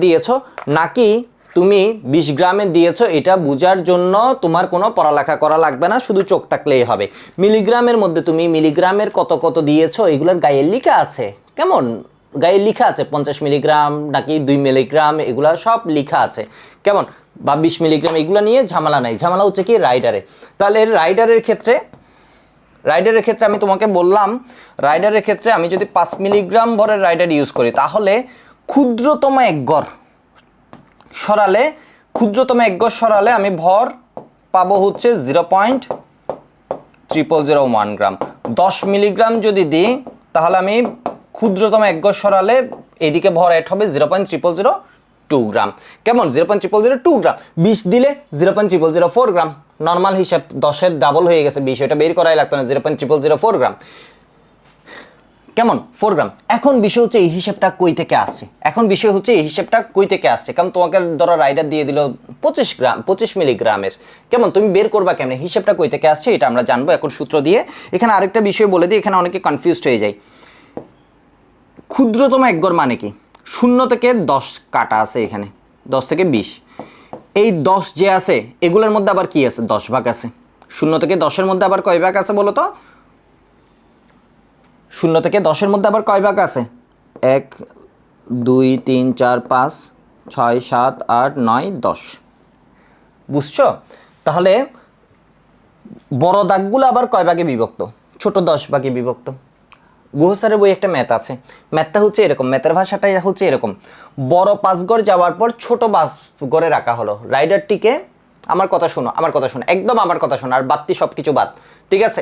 দিয়েছো নাকি তুমি 20 গ্রামের দিয়েছো, এটা বোঝার জন্য তোমার কোনো পড়ালেখা করা লাগবে না, শুধু চোখ থাকলেই হবে। মিলিগ্রামের মধ্যে তুমি মিলিগ্রামের কত দিয়েছো এগুলোর গায়ে লেখা আছে। কেমন? গায়ে লেখা আছে 50 মিলিগ্রাম নাকি 2 মিলিগ্রাম, এগুলা সব লেখা আছে। কেমন? বা 20 মিলিগ্রাম, এগুলো নিয়ে ঝামেলা নাই। ঝামেলা হচ্ছে কি রাইডারে। তাহলে রাইডারের ক্ষেত্রে আমি তোমাকে বললাম, রাইডারের ক্ষেত্রে আমি যদি 5 মিলিগ্রাম ভরের রাইডার ইউজ করি তাহলে ক্ষুদ্রতম এক গড় সরালে আমি ভর পাবো হচ্ছে 0.0001 গ্রাম। 10 মিলিগ্রাম যদি দিই তাহলে আমি ক্ষুদ্রতম এক গড় সরালে এদিকে ভর এড হবে 0.0002 গ্রাম। কেমন? 0.0002 গ্রাম। 20 দিলে 0.0004 গ্রাম। নর্মাল হিসাব 10-এর ডাবল হয়ে গেছে 20, এটা বের করাই লাগতো না, 0.0004 গ্রাম। কেমন? 4 গ্রাম। এখন বিষয় হচ্ছে এই হিসাবটা কই থেকে আসছে, কারণ তোমাকে ধরো রাইডার দিয়ে দিল 25 মিলিগ্রামের। কেমন? তুমি বের করবা কেমনে? হিসাবটা কই থেকে আসছে এটা আমরা জানবো এখন সূত্র দিয়ে। এখানে আরেকটা বিষয় বলে দিই, এখানে অনেকে কনফিউজড হয়ে যায়। ক্ষুদ্রতম এক গড় মানে কি? 0 থেকে 10 কাটা আছে এখানে, 10 থেকে 20। এই 10 যে আছে এগুলোর মধ্যে আবার কি আছে, 10 ভাগ আছে। 0 থেকে 10-এর মধ্যে আবার কয় ভাগ আছে বলো তো? 0 থেকে 10-এর মধ্যে আবার কয় ভাগ আছে? 1 2 3 4 5 6 7 8 9 10। বুঝছো? তাহলে বড় দাগগুলো আবার কয় ভাগে বিভক্ত? ছোট 10 ভাগে বিভক্ত। গুহ স্যারের বই একটা ম্যাথ আছে, ম্যাথটা হচ্ছে এরকম, ম্যাথের ভাষাটাই হচ্ছে এরকম। বড় 5 ঘর যাওয়ার পর ছোট 5 ঘরে রাখা হলো। রাইডারটিকে, আমার কথা শোনো, আমার কথা শোনো, একদম আমার কথা শোনো, আর বাদতি সব কিছু বাদ, ঠিক আছে?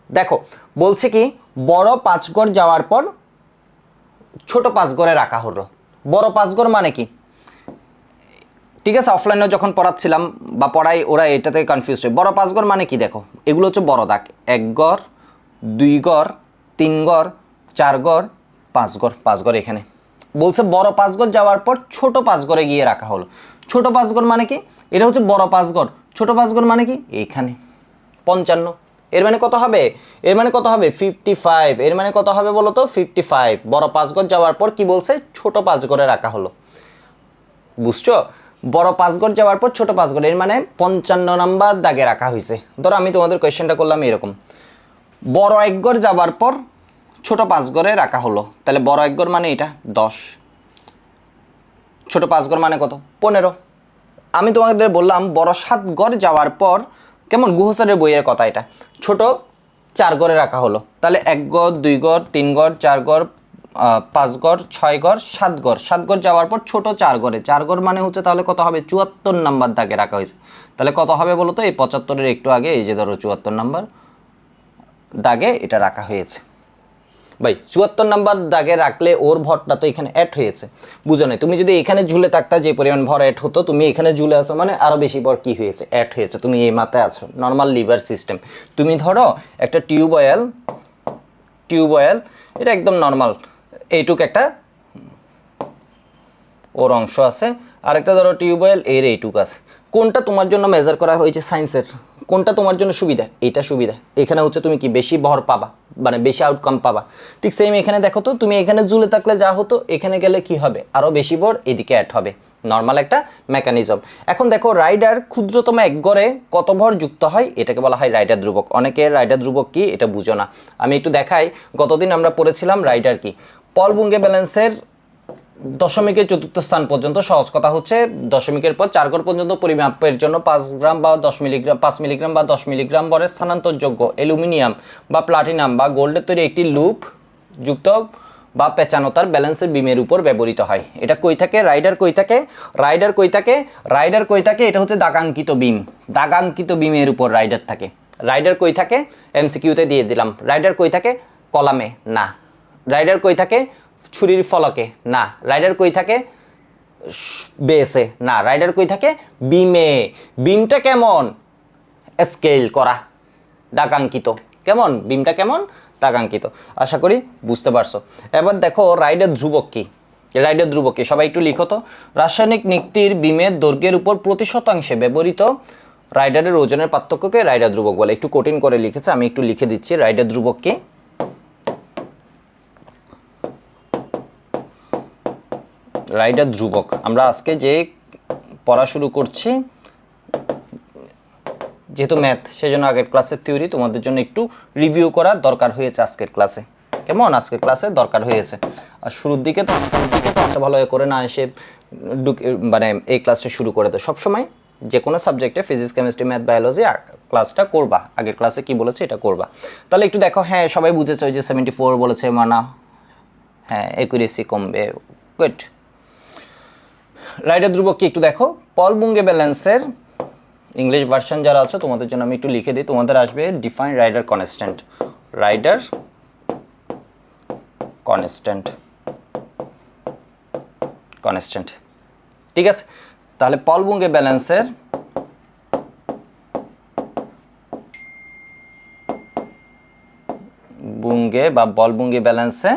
দেখো বলছে কি, বড় 5 ঘর যাওয়ার পর ছোট 5 ঘরে রাখা হলো। বড় 5 ঘর মানে কি? ঠিক আছে, অফলাইনে যখন পড়াচ্ছিলাম বা পড়াই ওরা এটা থেকে কনফিউজ হয়। বড় 5 ঘর মানে কি? দেখো এগুলো হচ্ছে বড় দাগ। 1 ঘর, 2 ঘর, 3 ঘর, 4 ঘর, 5 ঘর। 5 ঘর এখানে বলছে বড় 5 ঘর যাওয়ার পর ছোট 5 ঘরে গিয়ে রাখা হলো। ছোট 5 ঘর মানে কি? এটা হচ্ছে বড় 5 ঘর। ছোট 5 ঘর মানে কি? এইখানে 55। এর মানে কত হবে? এর মানে কত হবে? 55। এর মানে কত হবে বলো তো? 55। বড় 5 ঘর যাওয়ার পর কি বলছে? ছোট 5 ঘরে রাখা হলো। বুঝছো? বড় 5 ঘর যাওয়ার পর ছোট 5 ঘর, এর মানে 55 নাম্বার দাগে রাখা হয়েছে। ধরো আমি তোমাদের কোয়েশ্চেনটা করলাম এরকম, বড় 1 ঘর যাওয়ার পর ছোট 5 ঘরে রাখা হলো, তাহলে বড় 1 ঘর মানে এটা 10, ছোট 5 ঘর মানে কত? 15। আমি তোমাদের বললাম বড় 7 ঘর যাওয়ার পর, কেমন গুহ স্যারের বইয়ের কথা এটা, ছোট 4 ঘরে রাখা হলো। তাহলে 1 ঘর, 2 ঘর, 3 ঘর, 4 ঘর, 5 ঘর, 6 ঘর, 7 ঘর। 7 ঘর যাওয়ার পর ছোট 4 ঘরে, 4 ঘর মানে হচ্ছে তাহলে কত হবে? 74 নাম্বার দাগে রাখা হয়েছে। তাহলে কত হবে বলো তো? এই 75-এর একটু আগে এই যে ধরো 74 নাম্বার দাগে এটা রাখা হয়েছে। ভাই 74 নাম্বার দাগে রাখলে ওর ভরটা তো এখানে অ্যাড হয়েছে, বুঝো না? তুমি যদি এখানে ঝুলে থাকতা যে পরিমাণ ভর অ্যাড হতো, তুমি এখানে ঝুলে আসো মানে আরো বেশি ভর কি হয়েছে? অ্যাড হয়েছে। তুমি এই মাথায় আছো, নর্মাল লিভার সিস্টেম। তুমি ধরো একটা টিউবওয়েল, এটা একদম নর্মাল, এইটুক একটা ওর অংশ আছে, আরেকটা ধরো টিউবওয়েল এর এইটুক আছে। কোনটা তোমার জন্য মেজার করা হয়েছে সায়েন্সের? কোনটা তোমার জন্য সুবিধা? এটা সুবিধা। এখানে হচ্ছে তুমি কি বেশি ভর পাবা, মানে বেশি আউটকাম পাবা। ঠিক সেম এখানে দেখো তো, তুমি এখানে ঝুলে থাকলে যা হতো, এখানে গেলে কি হবে? আরও বেশি ভর এদিকে অ্যাড হবে। নর্মাল একটা মেকানিজম। এখন দেখো রাইডার ক্ষুদ্রতম এক গড়ে কত ভর যুক্ত হয়, এটাকে বলা হয় রাইডার ধ্রুবক। অনেকে রাইডার ধ্রুবক কি এটা বুঝো না, আমি একটু দেখাই। গতদিন আমরা পড়েছিলাম রাইডার কি। পল বুঙ্গে ব্যালেন্সের দশমিকের চতুর্থ স্থান পর্যন্ত, সহজ কথা হচ্ছে দশমিকের পর 4 ঘর পর্যন্ত পরিমাপের জন্য 5 গ্রাম বা 10 মিলিগ্রাম, 5 মিলিগ্রাম বা 10 মিলিগ্রাম ভরের স্থানান্তরযোগ্য অ্যালুমিনিয়াম বা প্লাটিনাম বা গোল্ডের তৈরি একটি লুপ যুক্ত বা পেঁচানো তার ব্যালেন্সের বিমের উপর ব্যবহৃত হয়। এটা কই থাকে? রাইডার কই থাকে? রাইডার কই থাকে? এটা হচ্ছে দাগাঙ্কিত বিম। দাগাঙ্কিত বিমের উপর রাইডার থাকে। রাইডার কই থাকে? এমসিকিউতে দিয়ে দিলাম। রাইডার কই থাকে? কলামে না। রাইডার কই থাকে? ছুরির ফলকে না। রাইডার কই থাকে? বেসে না। রাইডার কই থাকে? বিমে। বিমটা কেমন? স্কেল করা, দাগাঙ্কিত। কেমন? বিমটা কেমন? দাগাঙ্কিত। আশা করি বুঝতে পারছো। এবার দেখো রাইডার ধ্রুবক কি। রাইডার ধ্রুবক কি সবাই একটু লিখো তো। রাসায়নিক নিক্তির বিমের দৈর্ঘ্যের উপর প্রতি শতাংশে ব্যবহৃত রাইডারের ওজনের পার্থক্যকে রাইডার ধ্রুবক বলে। একটু কঠিন করে লিখেছে, আমি একটু লিখে দিচ্ছি। রাইডার ধ্রুবক কি? রাইডার ধ্রুবক আমরা আজকে যে পড়া শুরু করছি, যেহেতু ম্যাথ, সেজন্য আগের ক্লাসের থিওরি তোমাদের জন্য একটু রিভিউ করার দরকার হয়েছে আজকের ক্লাসে। কেমন? আজকের ক্লাসে দরকার হয়েছে। আর শুরুর দিকে তো ক্লাসটা ভালো করে না এসে মানে এই ক্লাসটা শুরু করে দাও। সবসময় যে কোনো সাবজেক্টে ফিজিক্স, কেমিস্ট্রি, ম্যাথ, বায়োলজি ক্লাসটা করবা। আগের ক্লাসে কি বলেছে এটা করবা। তাহলে একটু দেখো, হ্যাঁ সবাই বুঝেছে যে 74 বলেছে মানা, হ্যাঁ অ্যাকুরেসি কমবে, গুড। রাইডার ধ্রুবক কি একটু দেখো। পল বুঙ্গে ব্যালেন্সের ইংলিশ ভার্সন যারা আছে তোমাদের জন্য আমি একটু লিখে দিই। তোমাদের আসবে define Rydberg constant. Rydberg constant, ঠিক আছে? তাহলে পল বুঙ্গে ব্যালেন্সের বুঙ্গে বা বল বুঙ্গে ব্যালেন্সে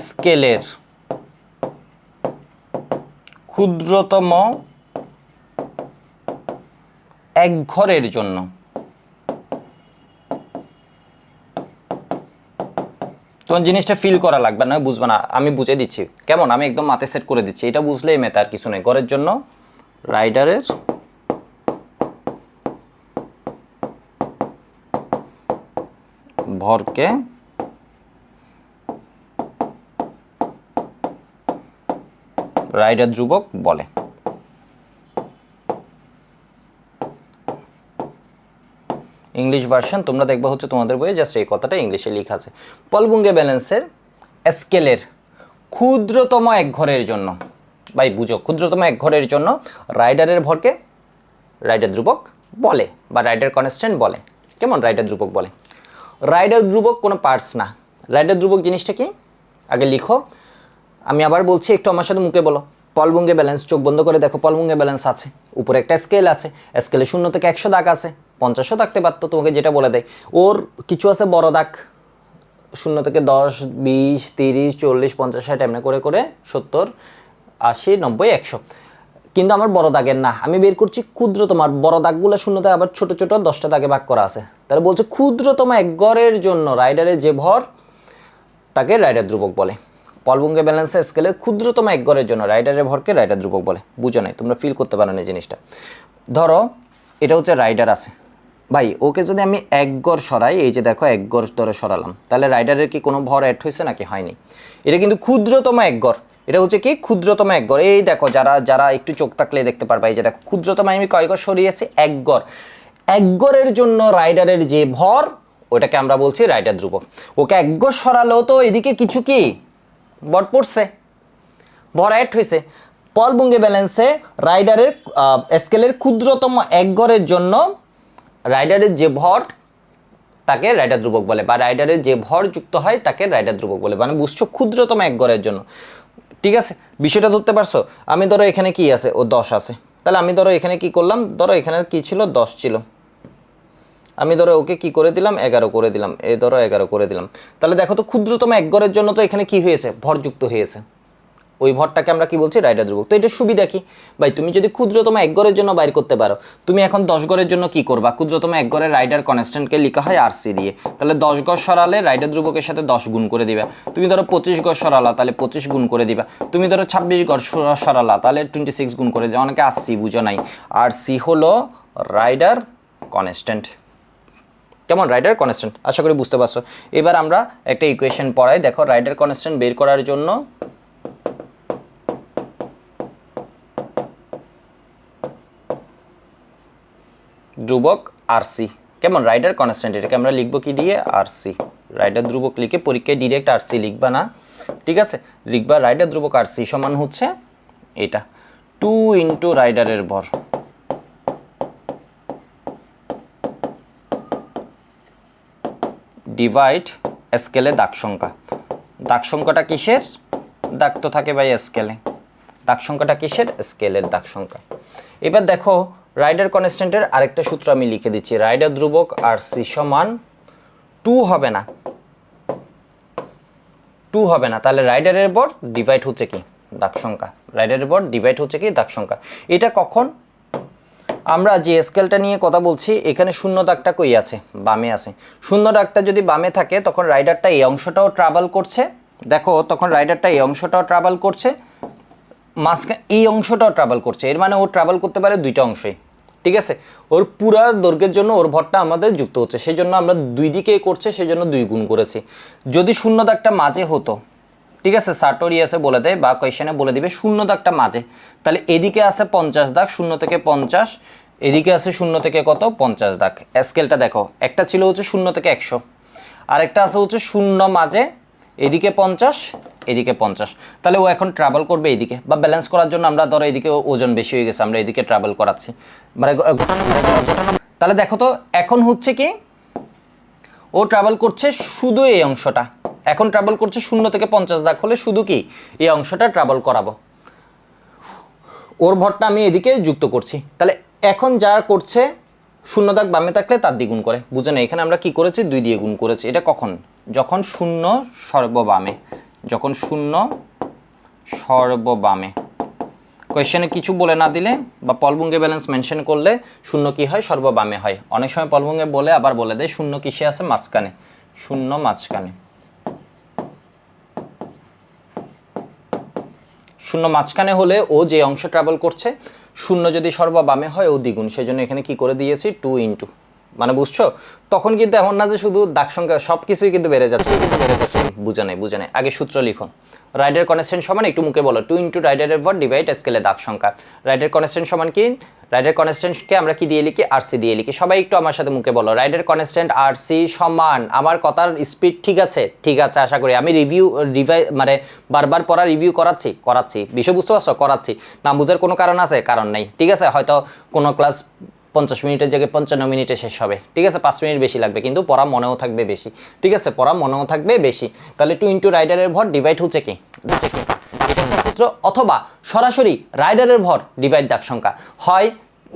স্কেলের ক্ষুদ্রতম এক ঘরের জন্য। তোমার জিনিসটা ফিল করা লাগবে না, বুঝবে না, আমি বুঝে দিচ্ছি কেমন, আমি একদম মাথায় সেট করে দিচ্ছি, এটা বুঝলেই মেতে, আর কিছু নেই। ঘরের জন্য রাইডারের ভরকে রাইডার ধ্রুবক বলে। ইংলিশ ভার্সন তোমরা দেখবে হচ্ছে তোমাদের বইয়ে, জাস্ট এই কথাটা ইংলিশে লেখা আছে। পলবুঙ্গে ব্যালেন্সের স্কেলের ক্ষুদ্রতম এক ঘরের জন্য, ভাই বুঝো, ক্ষুদ্রতম এক ঘরের জন্য রাইডারের ভরকে রাইডার ধ্রুবক বলে, বা রাইডার কনস্ট্যান্ট বলে। কেমন? রাইডার ধ্রুবক বলে। রাইডার ধ্রুবক কোনো পার্টস না। রাইডার ধ্রুবক জিনিসটা কি আগে লিখো, আমি আবার বলছি, একটু আমার সাথে মুখে বলো। পলবুঙ্গে ব্যালেন্স, চোখ বন্ধ করে দেখো, পলবুঙ্গে ব্যালেন্স আছে, উপরে একটা স্কেল আছে, স্কেলে 0 থেকে 100 দাগ আছে, 50ও থাকতে পারতো, তোমাকে যেটা বলে দেয়। ওর কিছু আছে বড় দাগ, 0 থেকে 10, 20, 30, 40, 50, 60 এমনি করে করে 70, 80, 90, 100। কিন্তু আমার বড় দাগের না, আমি বের করছি ক্ষুদ্রতম। আর বড় দাগগুলো 0 থেকে আবার ছোট ছোট 10টা দাগে ভাগ করা আছে। তাহলে বলছে ক্ষুদ্রতম এক গড়ের জন্য রাইডারের যে ভর তাকে রাইডার ধ্রুবক বলে। পলবুঙ্গে ব্যালেন্সের স্কেলে ক্ষুদ্রতম এক গড়ের জন্য রাইডারের ভরকে রাইডার ধ্রুবক বলে। বুঝো নাই? তোমরা ফিল করতে পারো না জিনিসটা। ধরো এটা হচ্ছে রাইডার আছে, ভাই ওকে যদি আমি এক গড় সরাই, এই যে দেখো এক গড় ধরে সরালাম, তাহলে রাইডারের কি কোনো ভর অ্যাড হয়েছে নাকি? হয়নি। এটা কিন্তু ক্ষুদ্রতম এক গড়, এটা হচ্ছে কি ক্ষুদ্রতম এক গড়। এই দেখো, যারা যারা একটু চোখ থাকলে দেখতে পারবা, এই যে দেখো ক্ষুদ্রতম আমি কয় গড় সরিয়েছি? এক গড়। এক গড়ের জন্য রাইডারের যে ভর ওটাকে আমরা বলছি রাইডার ধ্রুবক। ওকে এক গড় সরালেও তো এদিকে কিছু কি ভর পড়ছে, ভর অ্যাড হয়েছে। পলবুঙ্গে ব্যালেন্সে রাইডারের স্কেলের ক্ষুদ্রতম এক গড়ের জন্য রাইডারের যে ভর তাকে রাইডার ধ্রুবক বলে, বা রাইডারের যে ভর যুক্ত হয় তাকে রাইডার ধ্রুবক বলে। মানে বুঝছো, ক্ষুদ্রতম এক গড়ের জন্য। ঠিক আছে, বিষয়টা ধরতে পারছো? আমি ধরো এখানে কি আছে, ও 10 আছে, তাহলে আমি ধরো এখানে কি করলাম, ধরো এখানে কি ছিল, 10 ছিল, আমি ধরো ওকে কি করে দিলাম, 11 করে দিলাম, এই ধরো 11 করে দিলাম। তাহলে দেখো তো ক্ষুদ্রতম এক গড়ের জন্য তো এখানে কি হয়েছে, ভর যুক্ত হয়েছে। ওই ভরটাকে আমরা কি বলছি? রাইডার ধ্রুবক। তো এটা সুবিধা কি ভাই, তুমি যদি ক্ষুদ্রতম এক গড়ের জন্য বাইর করতে পারো, তুমি এখন 10 গড়ের জন্য কি করবা? ক্ষুদ্রতম এক গড়ের রাইডার কনস্ট্যান্টকে লেখা হয় আরসি দিয়ে, তাহলে 10 গড় সরালে রাইডার ধ্রুবকের সাথে 10 গুণ করে দিবা। তুমি ধরো 25 গড় সরালা, তাহলে 25 গুণ করে দিবা। তুমি ধরো 26 গড় সরালা, তাহলে 26 গুণ করে দিবা। অনেকে আরসি বুঝো নাই, আরসি হলো রাইডার কনস্ট্যান্ট। কেমন? রাইডার কনস্ট্যান্ট, আশা করি বুঝতে পারছো। এবার আমরা একটা ইকুয়েশন পড়াই, দেখো রাইডার কনস্ট্যান্ট বের করার জন্য ধ্রুবক আরসি। কেমন? রাইডার কনস্ট্যান্ট, এটাকে আমরা লিখবো কি দিয়ে? আরসি। রাইডার ধ্রুবক লিখে পরীক্ষায় ডিরেক্ট আরসি লিখবা না, ঠিক আছে? লিখবা রাইডার ধ্রুবক আরসি সমান হচ্ছে এটা 2 ইন্টু রাইডারের ভর ডিভাইড স্কেলে দাগ সংখ্যা। দাগ সংখ্যাটা কিসের? দাগ তো থাকে ভাই স্কেলে। দাগ সংখ্যাটা কিসের? স্কেলের দাগ সংখ্যা। এবার দেখো রাইডার কনস্ট্যান্টের আরেকটা সূত্র আমি লিখে দিচ্ছি, রাইডার ধ্রুবক আরসি সমান 2 হবে না, 2 হবে না, তাহলে রাইডারের ভর ডিভাইড হচ্ছে কি? দাগ সংখ্যা। রাইডারের ভর ডিভাইড হচ্ছে কি? দাগ সংখ্যা। এটা কখন? আমরা যে স্কেলটা নিয়ে কথা বলছি, এখানে শূন্য দাগটা কই আছে? বামে আছে। শূন্য দাগটা যদি বামে থাকে, তখন রাইডারটা এই অংশটাও ট্রাভেল করছে, দেখো তখন রাইডারটা এই অংশটাও ট্রাভেল করছে, মাঝখানে এই অংশটাও ট্রাভেল করছে। এর মানে ও ট্রাভেল করতে পারে দুইটা অংশই, ঠিক আছে? ওর পুরা দৈর্ঘ্যের জন্য ওর ভরটা আমাদের যুক্ত হচ্ছে, সেই জন্য আমরা দুই দিকে করছে, সেই জন্য 2 গুণ করেছি। যদি শূন্য দাগটা মাঝে হতো, ঠিক আছে, সার্টোরিয়াসে বলে দেয় বা কোয়েশ্চেনে বলে দিবে শূন্য দাগটা মাঝে, তাহলে এদিকে আছে 50 দাগ, 0 থেকে 50, এদিকে আছে 0 থেকে কত? 50 দাগ। স্কেলটা দেখো, একটা ছিল হচ্ছে 0 থেকে 100, আর একটা আছে হচ্ছে 0 মাঝে, এদিকে 50, এদিকে 50, তাহলে ও এখন ট্রাভেল করবে এইদিকে, বা ব্যালেন্স করার জন্য আমরা ধরো এদিকে ওজন বেশি হয়ে গেছে, আমরা এদিকে ট্রাভেল করাচ্ছি, মানে তাহলে দেখো তো এখন হচ্ছে কি, ও ট্রাভেল করছে শুধু এই অংশটা, এখন ট্রাভেল করছে 0 থেকে 50 দাগ হলে শুধু কি এই অংশটা ট্রাভেল করাবো, ওর ভরটা আমি এদিকে যুক্ত করছি। তাহলে এখন যা করছে 0 দাগ বামে থাকলে তার দ্বিগুণ করে, বুঝে না? এখানে আমরা কি করেছি? 2 দিয়ে গুণ করেছি। এটা কখন? যখন 0 সর্ববামে, যখন 0 সর্ববামে, কোয়েশ্চেনে কিছু বলে না দিলে বা পলবুঙ্গে ব্যালেন্স মেনশন করলে শূন্য কি হয়, সর্ববামে হয়। অনেক সময় পলবুঙ্গে বলে আবার বলে দেয় শূন্য কিসে আছে, মাঝখানে, শূন্য মাঝখানে। শূন্য মাঝখানে হলে ও যে অংশ ট্রাভেল করছে, শূন্য যদি সর্ববামে হয় ও দ্বিগুণ, সেই জন্য এখানে কি করে দিয়েছি 2 ইন্টু, মানে বুঝছো? তখন কিন্তু এমন না যে শুধু দাগ সংখ্যা, সব কিছুই কিন্তু বেড়ে যাচ্ছে, বুঝে নেই। আগে সূত্র লিখো। রাইডার কনস্ট্যান্ট সমান, একটু মুখে বলো, 2 ইন্টু রাইডারের ভর ডিভাইড স্কেলে দাগ সংখ্যা। রাইডার কনস্ট্যান্ট সমান কি? রাইডার কনস্ট্যান্টকে আমরা কি দিয়ে লিখি? আরসি দিয়ে লিখি। সবাই একটু আমার সাথে মুখে বলো, রাইডার কনস্ট্যান্ট আরসি সমান, আমার কথার স্পিড ঠিক আছে? ঠিক আছে আশা করি। আমি মানে বারবার পড়া রিভিউ করাচ্ছি, বিষয় বুঝতে পারছো? করাচ্ছি। না বুঝার কোনো কারণ আছে? কারণ নেই, ঠিক আছে? হয়তো কোনো ক্লাস 50 মিনিটের জায়গায় 55 মিনিটে শেষ হবে, ঠিক আছে? 5 মিনিট বেশি লাগবে, কিন্তু পড়া মনেও থাকবে বেশি, ঠিক আছে? পড়া মনেও থাকবে বেশি। তাহলে 2 ইন্টু রাইডারের ভর ডিভাইড হচ্ছে কি? এটা সূত্র। অথবা সরাসরি রাইডারের ভর ডিভাইড দাগ সংখ্যা। হয়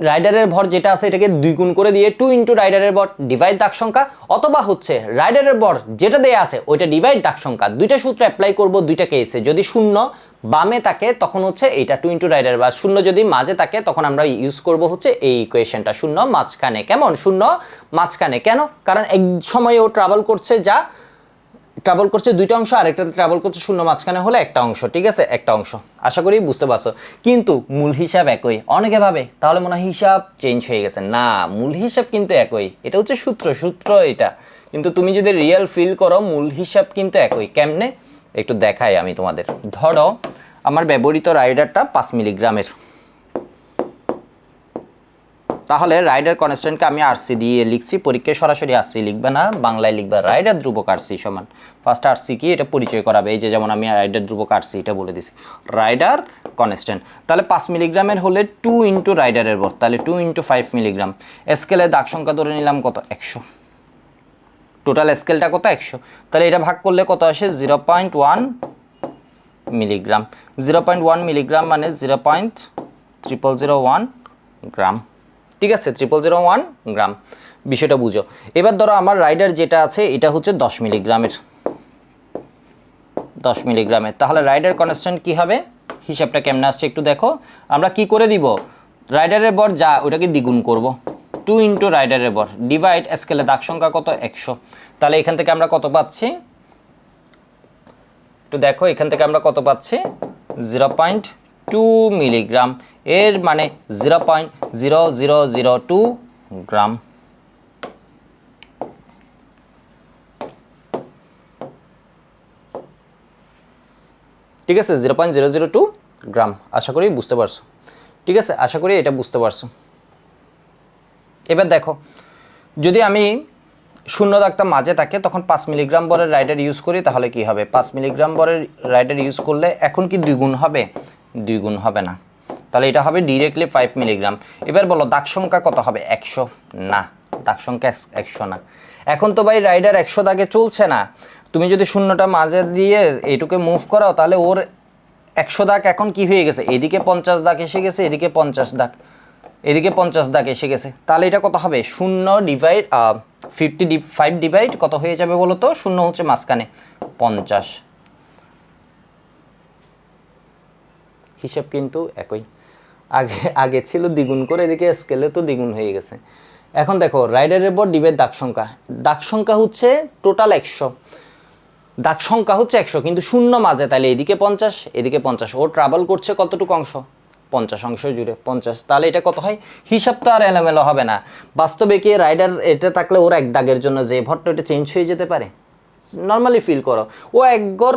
রাইডারের ভর যেটা আছে এটাকে 2 গুণ করে দিয়ে 2 ইন্টু রাইডারের ভর ডিভাইড দাগ সংখ্যা, অথবা হচ্ছে রাইডারের ভর যেটা দেয়া আছে ওইটা ডিভাইড দাগ সংখ্যা। দুইটা সূত্র অ্যাপ্লাই করব দুইটা কেসে। যদি শূন্য বামে থাকে তখন হচ্ছে এইটা 2 ইন্টু রাইডার, বা শূন্য যদি মাঝে থাকে তখন আমরা ইউজ করব হচ্ছে এই ইকুয়েশনটা, শূন্য মাঝখানে। কেমন? শূন্য মাঝখানে। কেন? কারণ এক সময়ে ও ট্রাভেল করছে দুইটা অংশ, আরেকটাতে ট্রাভেল করছে শূন্য মাঝখানে হলে একটা অংশ, ঠিক আছে? একটা অংশ। আশা করি বুঝতে পারছো। কিন্তু মূল হিসাব একই। অনেকে ভাবে তাহলে মনে হয় হিসাব চেঞ্জ হয়ে গেছে। না, মূল হিসাব কিন্তু একই। এটা হচ্ছে সূত্র এটা। কিন্তু তুমি যদি রিয়েল ফিল করো, মূল হিসাব কিন্তু একই। কেমনে? একটু দেখাই আমি তোমাদের। ধরো আমার ব্যবহৃত রাইডারটা 5 মিলিগ্রামের, তাহলে রাইডার কনস্ট্যান্টকে আমি আরসি দিয়ে লিখছি। পরীক্ষায় সরাসরি আরসি লিখবে না, বাংলায় লিখবে রাইডার ধ্রুবক আরসি সমান। ফার্স্ট আরসি কি এটা পরিচয় করাবে। এই যে যেমন আমি রাইডার ধ্রুবক আরসি এটা বলে দিছি, রাইডার কনস্ট্যান্ট। তাহলে 5 মিলিগ্রামের হলে 2 ইন্টু রাইডারের ভর, তাহলে 2 ইন্টু 5 মিলিগ্রাম। স্কেলে দাগ সংখ্যা ধরে নিলাম কত? 100। টোটাল স্কেলটা কত? 100। তাহলে এটা ভাগ করলে কত আসে? 0.1 মিলিগ্রাম। 0.1 মিলিগ্রাম মানে 0.0001 গ্রাম, ঠিক আছে? 0001 গ্রাম। বিষয়টা বুঝো। এবার ধরো আমার রাইডার যেটা আছে এটা হচ্ছে 10 মিলিগ্রামের, 10 মিলিগ্রামের। তাহলে রাইডার কনস্ট্যান্ট কি হবে? হিসাবটা কেমনে আসছে একটু দেখো। আমরা কি করে দিব? রাইডারের ভর যা ওটাকে দ্বিগুণ করব, 2 ইন্টু রাইডারের ভর ডিভাইড স্কেলে দাগ সংখ্যা কত? 100। তাহলে এখান থেকে আমরা কত পাচ্ছি? একটু দেখো, এখান থেকে আমরা কত পাচ্ছি? 0.2 মিলিগ্রাম। এর মানে 0.0002 গ্রাম। ঠিক আছে? 0.002 গ্রাম। আশা করি বুঝতে পারছো, ঠিক আছে? আশা করি এটা বুঝতে পারছো। এবার দেখো, যদি আমি শূন্য দাগটা মাঝে থাকে তখন 5 মিলিগ্রাম বরের রাইডার ইউজ করি, তাহলে কি হবে? 5 মিলিগ্রাম বরের রাইডার ইউজ করলে এখন কি 2 গুণ হবে? 2 গুণ হবে না। তাহলে এটা হবে ডিরেক্টলি 5 মিলিগ্রাম। এবার বলো দাগ সংখ্যা কত হবে? 100 না, দাগ সংখ্যা 100 না। এখন তো ভাই রাইডার 100 দাগে চলছে না। তুমি যদি শূন্যটা মাঝে দিয়ে এইটুকে মুভ করাও তাহলে ওর 100 দাগ এখন কি হয়ে গেছে? এদিকে 50 দাগ এসে গেছে, এদিকে 50 দাগ, এদিকে 50 দাগ এসে গেছে। তাহলে এটা কত হবে? 0 ডিভাইড 55 ডিভাইড কত হয়ে যাবে বলো তো? শূন্য হচ্ছে মাঝখানে, 50। হিসাব কিন্তু একই। আগে ছিল দ্বিগুণ করে, এদিকে স্কেলে তো দ্বিগুণ হয়ে গেছে। এখন দেখো রাইডারের ভর ডিভাইড দাগ সংখ্যা। দাগ সংখ্যা হচ্ছে টোটাল 100, দাগ সংখ্যা হচ্ছে 100, কিন্তু শূন্য মাঝে, তাহলে এদিকে 50 এদিকে 50। ও ট্রাভেল করছে কতটুকু অংশ? 50 অংশ জুড়ে 50। তাহলে এটা কত হয়? হিসাব তো আর এলোমেলো হবে না। বাস্তবে কি রাইডার এটা থাকলে ওর এক দাগের জন্য যে ভরটা এটা চেঞ্জ হয়ে যেতে পারে? নর্মালি ফিল করো, ও একগর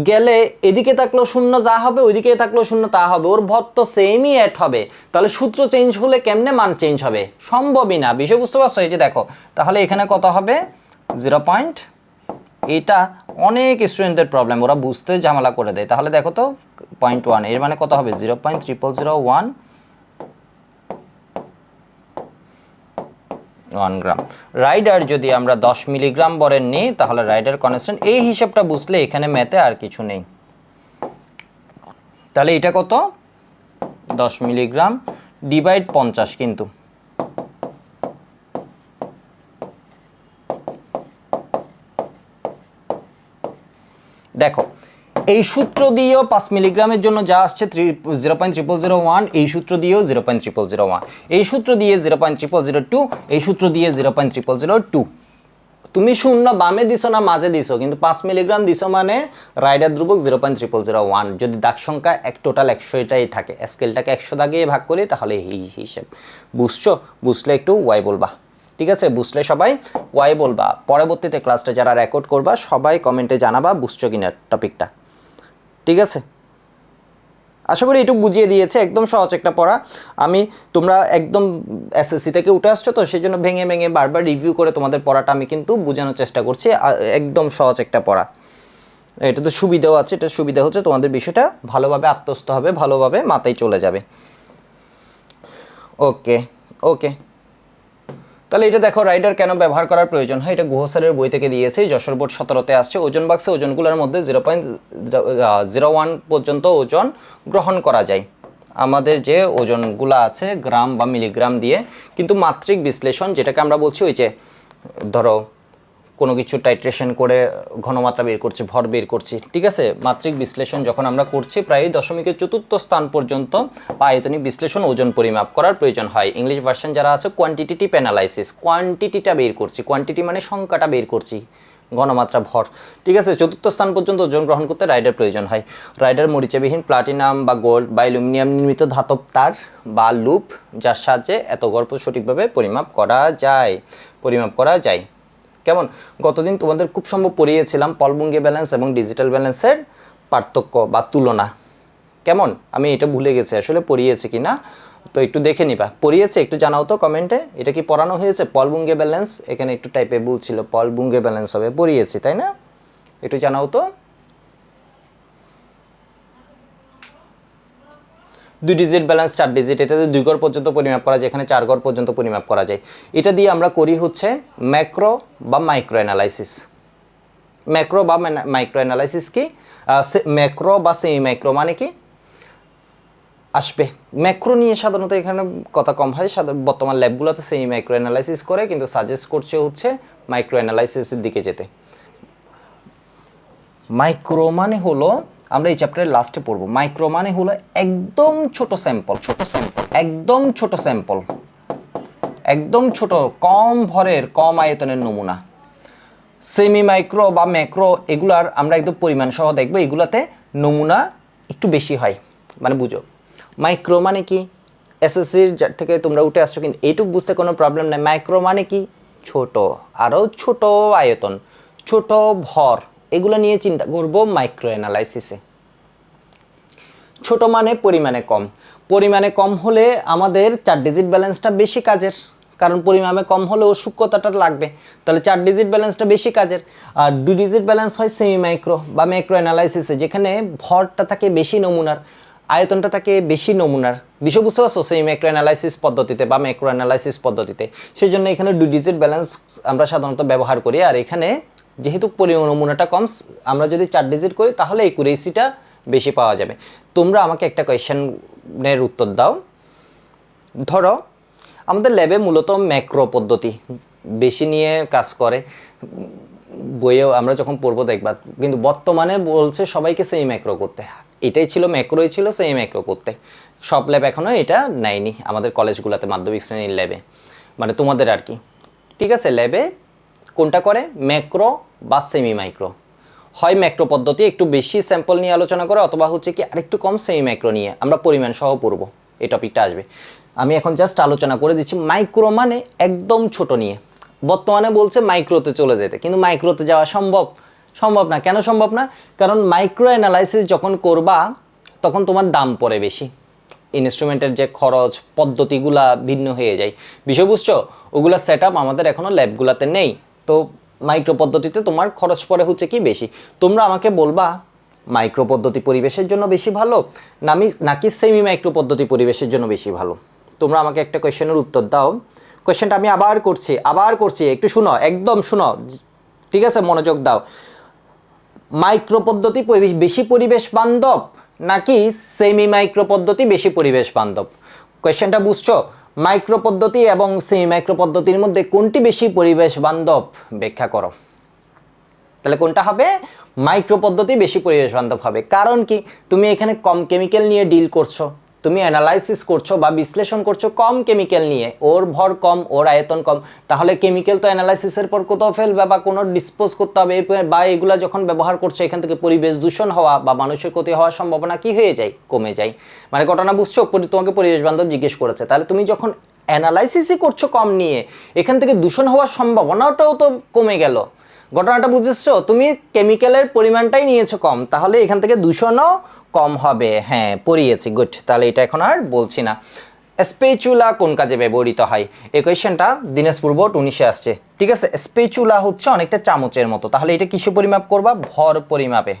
গেলে এদিকে থাকলো শূন্য যা হবে, ওইদিকে থাকলো শূন্য তা হবে, ওর ভর তো সেমই অ্যাড হবে। তাহলে সূত্র চেঞ্জ হলে কেমনে মান চেঞ্জ হবে? সম্ভবই না। বিষয় বুঝতে পারছো? এই যে দেখো, তাহলে এখানে কত হবে? 0. এটা অনেক স্টুডেন্টদের প্রবলেম, ওরা বুঝতে ঝামেলা করে দেয়। তাহলে দেখো তো 0.1 এর মানে কত হবে? 0.0001 গ্রাম। রাইডার যদি আমরা 10 মিলিগ্রাম বরের নিই তাহলে রাইডার কনস্ট্যান্ট, এই হিসাবটা বুঝলে এখানে ম্যাথে আর কিছু নেই। তাহলে এটা কত? 10 মিলিগ্রাম ডিভাইড 50। কিন্তু দেখো এই সূত্র দিয়েও 5 মিলিগ্রামের জন্য যা আসছে 0.0001, এই সূত্র দিয়েও 0.0001, এই সূত্র দিয়ে 0.0002, এই সূত্র দিয়ে 0.0002। তুমি শূন্য বামে দিছো না মাঝে দিছো, কিন্তু 5 মিলিগ্রাম দিছো মানে রাইডার ধ্রুবক 0.0001। যদি দাগ সংখ্যা টোটাল 100টাই থাকে, স্কেলটাকে 100 দাগে ভাগ করি তাহলে এই হিসেব। বুঝছো? বুঝলে একটু ওয়াই বলবা, ঠিক আছে? বুঝলে সবাই ওয়াই বলবা। পরবর্তীতে ক্লাসটা যারা রেকর্ড করবা সবাই কমেন্টে জানাবা বুঝছো কিনা টপিকটা, ঠিক আছে? আশা করি এটুকু বুঝিয়ে দিয়েছে, একদম সহজ একটা পড়া। আমি তোমরা একদম এসএসসি থেকে উঠে আসছো তো সেই জন্য ভেঙে ভেঙে বারবার রিভিউ করে তোমাদের পড়াটা আমি কিন্তু বোঝানোর চেষ্টা করছি। একদম সহজ একটা পড়া, এটা তো সুবিধাও আছে। এটা সুবিধা হচ্ছে তোমাদের বিষয়টা ভালোভাবে আত্মস্থ হবে, ভালোভাবে মাথায় চলে যাবে। ওকে ওকে, তাহলে এটা দেখো রাইডার কেন ব্যবহার করার প্রয়োজন হয়, এটা গুহ স্যারের বই থেকে দিয়েছে, যশোর বোর্ড 17তে আসছে। ওজন বাক্সে ওজনগুলোর মধ্যে 0.01 পর্যন্ত ওজন গ্রহণ করা যায়। আমাদের যে ওজনগুলো আছে গ্রাম বা মিলিগ্রাম দিয়ে, কিন্তু মাত্রিক বিশ্লেষণ যেটাকে আমরা বলছি, ওই যে ধরো কোনো কিছু টাইট্রেশন করে ঘনমাত্রা বের করছি, ভর বের করছি, ঠিক আছে? মাত্রিক বিশ্লেষণ যখন আমরা করছি প্রায় দশমিকের চতুর্থ স্থান পর্যন্ত বা আয়তনিক বিশ্লেষণ ওজন পরিমাপ করার প্রয়োজন হয়। ইংলিশ ভার্সন যারা আছে কোয়ান্টিটেটিভ অ্যানালাইসিস, কোয়ান্টিটিটা বের করছি, কোয়ান্টিটি মানে সংখ্যাটা বের করছি, ঘনমাত্রা ভর, ঠিক আছে? চতুর্থ স্থান পর্যন্ত ওজন গ্রহণ করতে রাইডার প্রয়োজন হয়। রাইডার মরিচাবিহীন প্লাটিনাম বা গোল্ড বা অ্যালুমিনিয়াম নির্মিত ধাতব তার বা লুপ, যার সাহায্যে এত গল্প সঠিকভাবে পরিমাপ করা যায়। কেমন? গতদিন তোমাদের খুব সম্ভব পড়িয়েছিলাম পলবুঙ্গে ব্যালেন্স এবং ডিজিটাল ব্যালেন্সের পার্থক্য বা তুলনা। কেমন? আমি এটা ভুলে গেছি আসলে পড়িয়েছি কি না, তো একটু দেখে নিবা। পড়িয়েছে একটু জানাও তো কমেন্টে, এটা কি পড়ানো হয়েছে? পলবুঙ্গে ব্যালেন্স এখানে একটু টাইপে বলছিল, পলবুঙ্গে ব্যালেন্স হবে, পড়িয়েছি তাই না? একটু জানাও তো। 2 ডিজিট ব্যালেন্স, 4 ডিজিট, এটাতে 2 ঘর পর্যন্ত পরিমাপ করা যায়, এখানে 4 ঘর পর্যন্ত পরিমাপ করা যায়। এটা দিয়ে আমরা করি হচ্ছে ম্যাক্রো বা মাইক্রো অ্যানালাইসিস। ম্যাক্রো বা মাইক্রো অ্যানালাইসিস কি? ম্যাক্রো বা সেমি মাইক্রো মানে কি আসবে? ম্যাক্রো নিয়ে সাধারণত এখানে কথা কম হয়, বর্তমান ল্যাবগুলোতে সেমি মাইক্রো অ্যানালাইসিস করে, কিন্তু সাজেস্ট করছে হচ্ছে মাইক্রো অ্যানালাইসিসের দিকে যেতে। মাইক্রো মানে হলো, আমরা এই চ্যাপ্টারের লাস্টে পড়বো, মাইক্রো মানে হলো একদম ছোট স্যাম্পল, একদম ছোট স্যাম্পল, একদম ছোট, কম ভরের, কম আয়তনের নমুনা। সেমি মাইক্রো বা ম্যাক্রো এগুলার আমরা একদম পরিমাণ সহ দেখবো, এগুলাতে নমুনা একটু বেশি হয়, মানে বুঝো। মাইক্রো মানে কি? এসএসসির থেকে তোমরা উঠে আসছো, কিন্তু এইটুকু বুঝতে কোনো প্রবলেম নেই। মাইক্রো মানে কি? ছোট, আরও ছোট আয়তন, ছোট ভর, এগুলো নিয়ে চিন্তা করবো মাইক্রো অ্যানালাইসিসে। ছোট মানে পরিমাণে কম, পরিমাণে কম হলে আমাদের 4 ডিজিট ব্যালেন্সটা বেশি কাজের, কারণ পরিমাণে কম হলেও সূক্ষ্মতাটা লাগবে, তাহলে 4 ডিজিট ব্যালেন্সটা বেশি কাজের। আর 2 ডিজিট ব্যালেন্স হয় সেমি মাইক্রো বা ম্যাক্রো অ্যানালাইসিসে, যেখানে ভরটা থাকে বেশি নমুনার, আয়তনটা থাকে বেশি নমুনার। বিষয় বুঝতে পারছো? সেমি মাইক্রো অ্যানালাইসিস পদ্ধতিতে বা ম্যাক্রো অ্যানালাইসিস পদ্ধতিতে, সেই জন্য এখানে 2 ডিজিট ব্যালেন্স আমরা সাধারণত ব্যবহার করি। আর এখানে যেহেতু নমুনাটা কম, আমরা যদি 4 ডিজিট করি তাহলে একুরেসিটা বেশি পাওয়া যাবে। তোমরা আমাকে একটা কোয়েশ্চেনের উত্তর দাও। ধরো আমাদের ল্যাবে মূলত ম্যাক্রো পদ্ধতি বেশি নিয়ে কাজ করে, বইয়েও আমরা যখন পড়বো দেখবা, কিন্তু বর্তমানে বলছে সবাইকে সেমি ম্যাক্রো করতে। এটাই ছিল, ম্যাক্রোই ছিল, সেমি ম্যাক্রো করতে। সব ল্যাব এখনও এটা নেয়নি, আমাদের কলেজগুলোতে মাধ্যমিক শ্রেণীর ল্যাবে, মানে তোমাদের আর কি, ঠিক আছে? ল্যাবে কোনটা করে? ম্যাক্রো বা সেমি মাইক্রো। হয় ম্যাক্রো পদ্ধতি একটু বেশি স্যাম্পল নিয়ে আলোচনা করে, অথবা হচ্ছে কি আরেকটু কম সেমি ম্যাক্রো নিয়ে আমরা পরিমাণ সহ পড়ব, এই টপিকটা আসবে। আমি এখন জাস্ট আলোচনা করে দিচ্ছি মাইক্রো মানে একদম ছোট নিয়ে। বর্তমানে বলছে মাইক্রোতে চলে যেতে, কিন্তু মাইক্রোতে যাওয়া সম্ভব না। কেন সম্ভব না? কারণ মাইক্রো অ্যানালাইসিস যখন করবা তখন তোমার দাম পড়ে বেশি, ইনস্ট্রুমেন্টের যে খরচ, পদ্ধতিগুলা ভিন্ন হয়ে যায়। বিষয় বুঝছো? ওগুলা সেট আপ আমাদের এখনও ল্যাবগুলোতে নেই, তো মাইক্রো পদ্ধতিতে তোমার খরচ পড়ে হচ্ছে কি বেশি। তোমরা আমাকে বলবা মাইক্রো পদ্ধতি পরিবেশের জন্য বেশি ভালো নাকি সেমি মাইক্রো পদ্ধতি পরিবেশের জন্য বেশি ভালো? তোমরা আমাকে একটা কোয়েশ্চেনের উত্তর দাও। কোয়েশ্চেনটা আমি আবার করছি, একটু শুনো, একদম শুনো, ঠিক আছে? মনোযোগ দাও। মাইক্রো পদ্ধতি বেশি পরিবেশ বান্ধব নাকি সেমি মাইক্রো পদ্ধতি বেশি পরিবেশ বান্ধব? কোয়েশ্চেনটা বুঝছো? মাইক্রো পদ্ধতি এবং সেমি মাইক্রো পদ্ধতির মধ্যে কোনটি বেশি পরিবেশ বান্ধব ব্যাখ্যা করো। তাহলে কোনটা হবে? মাইক্রো পদ্ধতি বেশি পরিবেশ বান্ধব হবে। কারণ কি, তুমি এখানে কম কেমিক্যাল নিয়ে ডিল করছো, তুমি অ্যানালাইসিস করছো বা বিশ্লেষণ করছো কম কেমিক্যাল নিয়ে, ওর ভর কম, ওর আয়তন কম, তাহলে কেমিক্যাল তো অ্যানালাইসিসের পর কোথাও ফেলবে বা কোনো ডিসপোজ করতে হবে, বা এগুলা যখন ব্যবহার করছো এখান থেকে পরিবেশ দূষণ হওয়া বা মানুষের ক্ষতি হওয়ার সম্ভাবনা কি হয়ে যায়? কমে যায়। মানে ঘটনা বুঝছো? তোমাকে পরিবেশ বান্ধব জিজ্ঞেস করেছে, তাহলে তুমি যখন অ্যানালাইসিসই করছো কম নিয়ে, এখান থেকে দূষণ হওয়ার সম্ভাবনাটাও তো কমে গেল। ঘটনাটা বুঝেছো? তুমি কেমিক্যালের পরিমাণটাই নিয়েছো কম, তাহলে এখান থেকে দূষণও কম হবে। হ্যাঁ, পড়িয়েছি, গুড। তাহলে এটা এখন আর বলছি না। স্পেচুলা কোন কাজে ব্যবহৃত হয়? এই কোয়েশ্চেনটা দিনাজপুর বোর্ড 19-এ আসছে, ঠিক আছে। স্পেচুলা হচ্ছে অনেকটা চামচের মতো, তাহলে এটা কিসে পরিমাপ করবা? ভর পরিমাপে।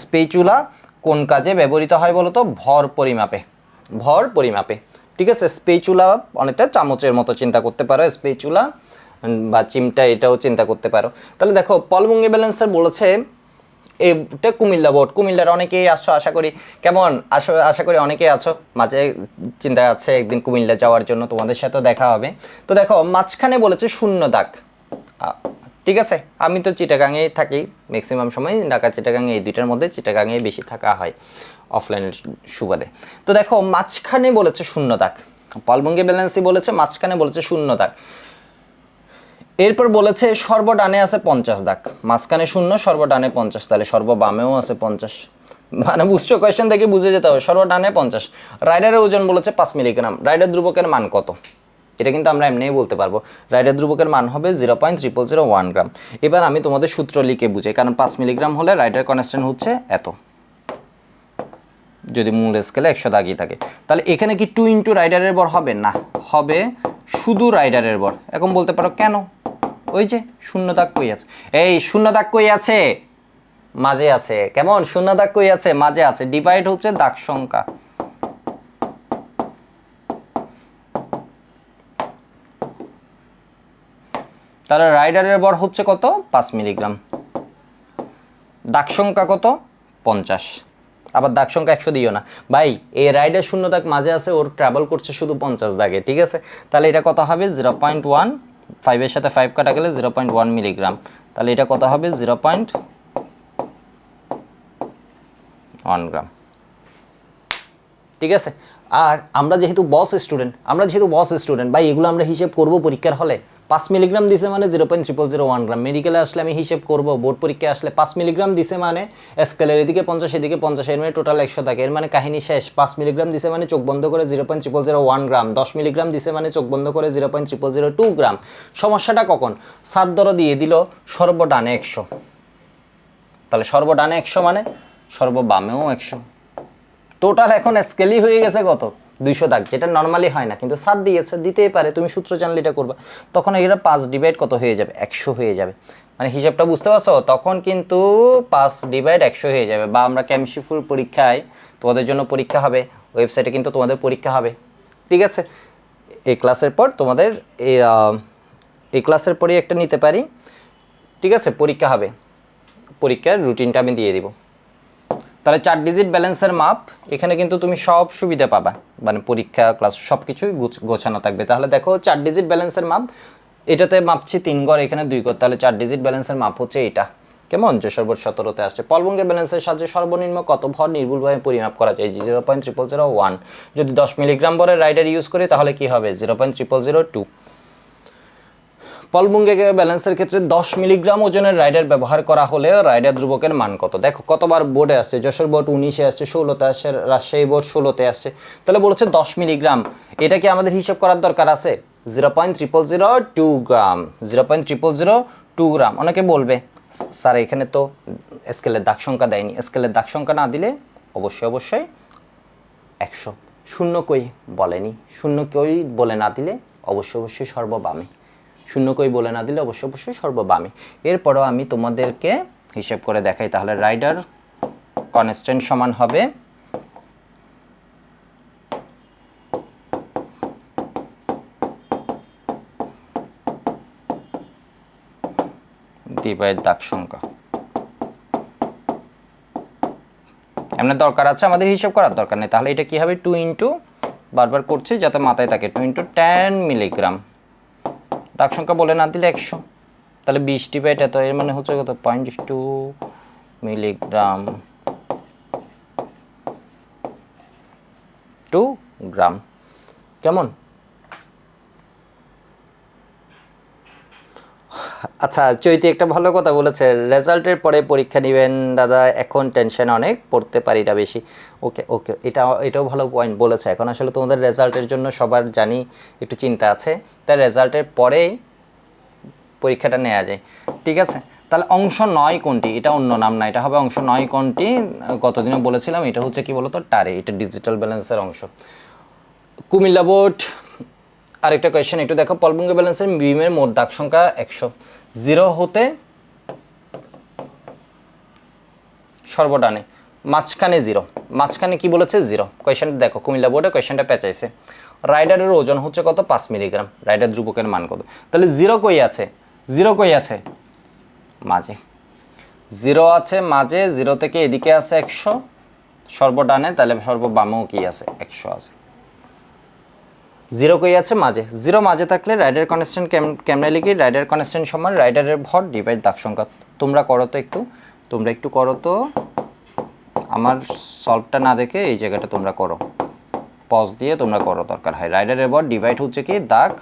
স্পেচুলা কোন কাজে ব্যবহৃত হয় বলো তো? ভর পরিমাপে, ভর পরিমাপে, ঠিক আছে। স্পেচুলা অনেকটা চামচের মতো চিন্তা করতে পারো, স্পেচুলা বা চিমটা, এটাও চিন্তা করতে পারো। তাহলে দেখো পলবঙ্গি ব্যালেন্সার বলেছে, এটা কুমিল্লা বোর্ড, কুমিল্লার অনেকেই আসছো আশা করি। কেমন আশা করি অনেকেই আছো, মাঝে চিন্তা আছে একদিন কুমিল্লা যাওয়ার জন্য, তোমাদের সাথেও দেখা হবে। তো দেখো মাঝখানে বলেছে শূন্য দাগ, ঠিক আছে। আমি তো চিটাগাঙেই থাকি ম্যাক্সিমাম সময়, ঢাকা চিটাগাঙে, এই দুইটার মধ্যে চিটাগাঙে বেশি থাকা হয় অফলাইনের সুবাদে। তো দেখো মাঝখানে বলেছে শূন্য দাগ, পলবঙ্গি ব্যালেন্সি বলেছে, মাঝখানে বলেছে শূন্য দাগ। এরপর বলেছে সর্বডানে আছে 50 দাগ, মাঝখানে শূন্য, সর্বডানে 50, তাহলে সর্ববামেও আছে 50। মানে বুঝছো? কোয়েশ্চেন দেখে বুঝে যেতে হবে। সর্বডানে 50। রাইডারের ওজন বলেছে 5 মিলিগ্রাম। রাইডার ধ্রুবকের মান কত? এটা কিন্তু আমরা এমনিই বলতে পারবো। রাইডার ধ্রুবকের মান হবে 0.0001 গ্রাম। এবার আমি তোমাদের সূত্র লিখে বুঝাই, কারণ 5 মিলিগ্রাম হলে রাইডার কনস্ট্যান্ট হচ্ছে এত, যদি মূল স্কেলে 100 দাগই থাকে। তাহলে এখানে কি 2 ইন্টু রাইডারের ভর হবে? না, হবে শুধু রাইডারের ভর। এখন বলতে পারো কেন? ওই যে শূন্য দাগ কই আছে? এই শূন্য দাগ কই আছে? মাঝে আছে। কেমন? শূন্য দাগ কই আছে? মাঝে আছে। ডিভাইড হচ্ছে দাগ সংখ্যা। তাহলে রাইডারের ভর হচ্ছে কত? 5 মিলিগ্রাম। দাগ সংখ্যা কত? 50। আবার দাগ সংখ্যা 100 দিও না ভাই, এই রাইডার শূন্য দাগ মাঝে আছে, ওর ট্রাভেল করছে শুধু 50 দাগে, ঠিক আছে। তাহলে এটা কত হবে? 0.1, 5 এর সাথে 5 কাটা গেলে 0.1 মিলিগ্রাম। তাহলে এটা কত হবে? 0.1 গ্রাম, ঠিক আছে। আর আমরা যেহেতু বস স্টুডেন্ট ভাই, এগুলো আমরা হিসেব করব পরীক্ষার হলে। 5 মিলিগ্রাম দিছে মানে 0.0001 গ্রাম। মেডিকেলে আসলে আমি হিসেব করব, বোর্ড পরীক্ষায় আসলে 5 মিলিগ্রাম দিছে মানে স্কেলের এদিকে 50 এদিকে 50, এর মানে টোটাল 100 থাকে, এর মানে কাহিনী শেষ। 5 মিলিগ্রাম দিছে মানে চোখ বন্ধ করে 0.0001 গ্রাম। 10 মিলিগ্রাম দিছে মানে চোখ বন্ধ করে 0.0002 গ্রাম। সমস্যাটা কখন? সাত দর দিয়ে দিল সর্বডানে 100, তাহলে সর্বডানে 100 মানে সর্ববামেও 100। টোটাল এখন স্কেলই হয়ে গেছে কত? 200 দাগ, যেটা নর্মালি হয় না, কিন্তু সাত দিয়েছে, দিতেই পারে। তুমি সূত্র জানলে এটা করবা, তখন এটা 5 ডিভাইড কত হয়ে যাবে? 100 হয়ে যাবে। মানে হিসাবটা বুঝতে পারছো? তখন কিন্তু 5 ডিভাইড 100 হয়ে যাবে। বা আমরা কেমিস্ট্রি পরীক্ষায়, তোমাদের জন্য পরীক্ষা হবে, ওয়েবসাইটে কিন্তু তোমাদের পরীক্ষা হবে, ঠিক আছে। এই ক্লাসের পর তোমাদের এই ক্লাসের পরই একটা নিতে পারি, ঠিক আছে। পরীক্ষা হবে, পরীক্ষার রুটিনটা আমি দিয়ে দিব। তাহলে 4 ডিজিট ব্যালেন্সের মাপ, এখানে কিন্তু তুমি সব সুবিধা পাবা, মানে পরীক্ষা ক্লাস সব কিছুই গোছানো থাকবে। তাহলে দেখো 4 ডিজিট ব্যালেন্সের মাপ, এটাতে মাপছি 3 ঘর, এখানে 2 ঘর, তাহলে 4 ডিজিট ব্যালেন্সের মাপ হচ্ছে এটা। কেমন? যে সর্বোচ্চ 17তে আসছে। পলবঙ্গের ব্যালেন্সের সাহায্যে সর্বনিম্ন কত ভর নির্ভুলভাবে পরিমাপ করা যায়? 0.0001। যদি 10 মিলিগ্রাম ভরের রাইডার ইউজ করি তাহলে কি হবে? 0.0002। পলবঙ্গে ব্যালেন্সের ক্ষেত্রে 10 মিলিগ্রাম ওজনের রাইডার ব্যবহার করা হলে রাইডার ধ্রুবকের মান কত? দেখো কতবার বোর্ডে আসছে, যশোর বোর্ড 19-এ আসছে, 16তে আসছে, রাজশাহী বোর্ড 16তে আসছে। তাহলে বলেছে 10 মিলিগ্রাম, এটা কি আমাদের হিসাব করার দরকার আছে? 0.0002 গ্রাম, 0.0002 গ্রাম। অনেকে বলবে স্যার এখানে তো স্কেলের দাগ সংখ্যা দেয়নি। স্কেলের দাগ সংখ্যা না দিলে অবশ্যই 100। শূন্য কই বলেনি, শূন্য কই বলে না দিলে অবশ্যই সর্ববামে, শূন্য কই বলে না দিলে অবশ্যই সর্ববামে। এরপরও আমি তোমাদেরকে হিসাব করে দেখাই। তাহলে রাইডার কনস্ট্যান্ট সমান হবে ডিভাইড দাগ সংখ্যা। এমনি দরকার আছে, আমাদের হিসাব করার দরকার নেই। তাহলে এটা কি হবে? 2 ইন্টু, বারবার করছি যাতে মাথায় থাকে, 2 ইন্টু 10 মিলিগ্রাম। দাগ সংখ্যা বলে না দিলে 100। তাহলে 20 ডিভাইড এত, এর মানে হচ্ছে কত 0.2 মিলিগ্রাম টু গ্রাম। কেমন? আচ্ছা, চৈতি একটা ভালো কথা বলেছে, রেজাল্টের পরে পরীক্ষা নেবেন দাদা, এখন টেনশন অনেক, পড়তে পারি না বেশি। ওকে ওকে, এটাও ভালো পয়েন্ট বলেছে। এখন আসলে তোমাদের রেজাল্টের জন্য সবার জানি একটু চিন্তা আছে, তাই রেজাল্টের পরেই পরীক্ষাটা নেওয়া যায়। ঠিক আছে, তাহলে অংশ 9 কোনটি? এটা অন্য নাম না, এটা হবে অংশ 9 কোনটি। গতদিনও বলেছিলাম, এটা হচ্ছে কি বলতো, টারে, এটা ডিজিটাল ব্যালেন্সের অংশ। কুমিল্লা বোর্ড আরেকটা কোয়েশ্চেন একটু দেখো, পলবঙ্গ ব্যালেন্সের বিমের মোট দাগ সংখ্যা 100, 0 হতে সর্বডানে, মাঝখানে 0, মাঝখানে কি বলেছে 0। কোয়েশ্চেনটা দেখো, কুমিল্লা বোর্ডে কোয়েশ্চেনটা পেঁচাইছে। রাইডারের ওজন হচ্ছে কত? 5 মিলিগ্রাম। রাইডার ধ্রুবকের মান কত? তাহলে 0 কই আছে? 0 কই আছে? মাঝে 0 আছে, মাঝে 0 থেকে এদিকে আছে 100 সর্বডানে, তাহলে সর্ববামেও কি আছে? 100 আছে। 0 কই আছে? মাঝে। 0 মাঝে থাকলে রাইডার কনস্ট্যান্ট কেমনে লিখি? রাইডার কনস্ট্যান্ট সমান রাইডারের ভর ডিভাইড দাগ সংখ্যা। তোমরা করো তো একটু, তোমরা একটু করো তো, আমার সলভটা না দেখে এই জায়গাটা তোমরা করো, পজ দিয়ে তোমরা করো দরকার হয়। রাইডারের ভর ডিভাইড হচ্ছে কি? দাগ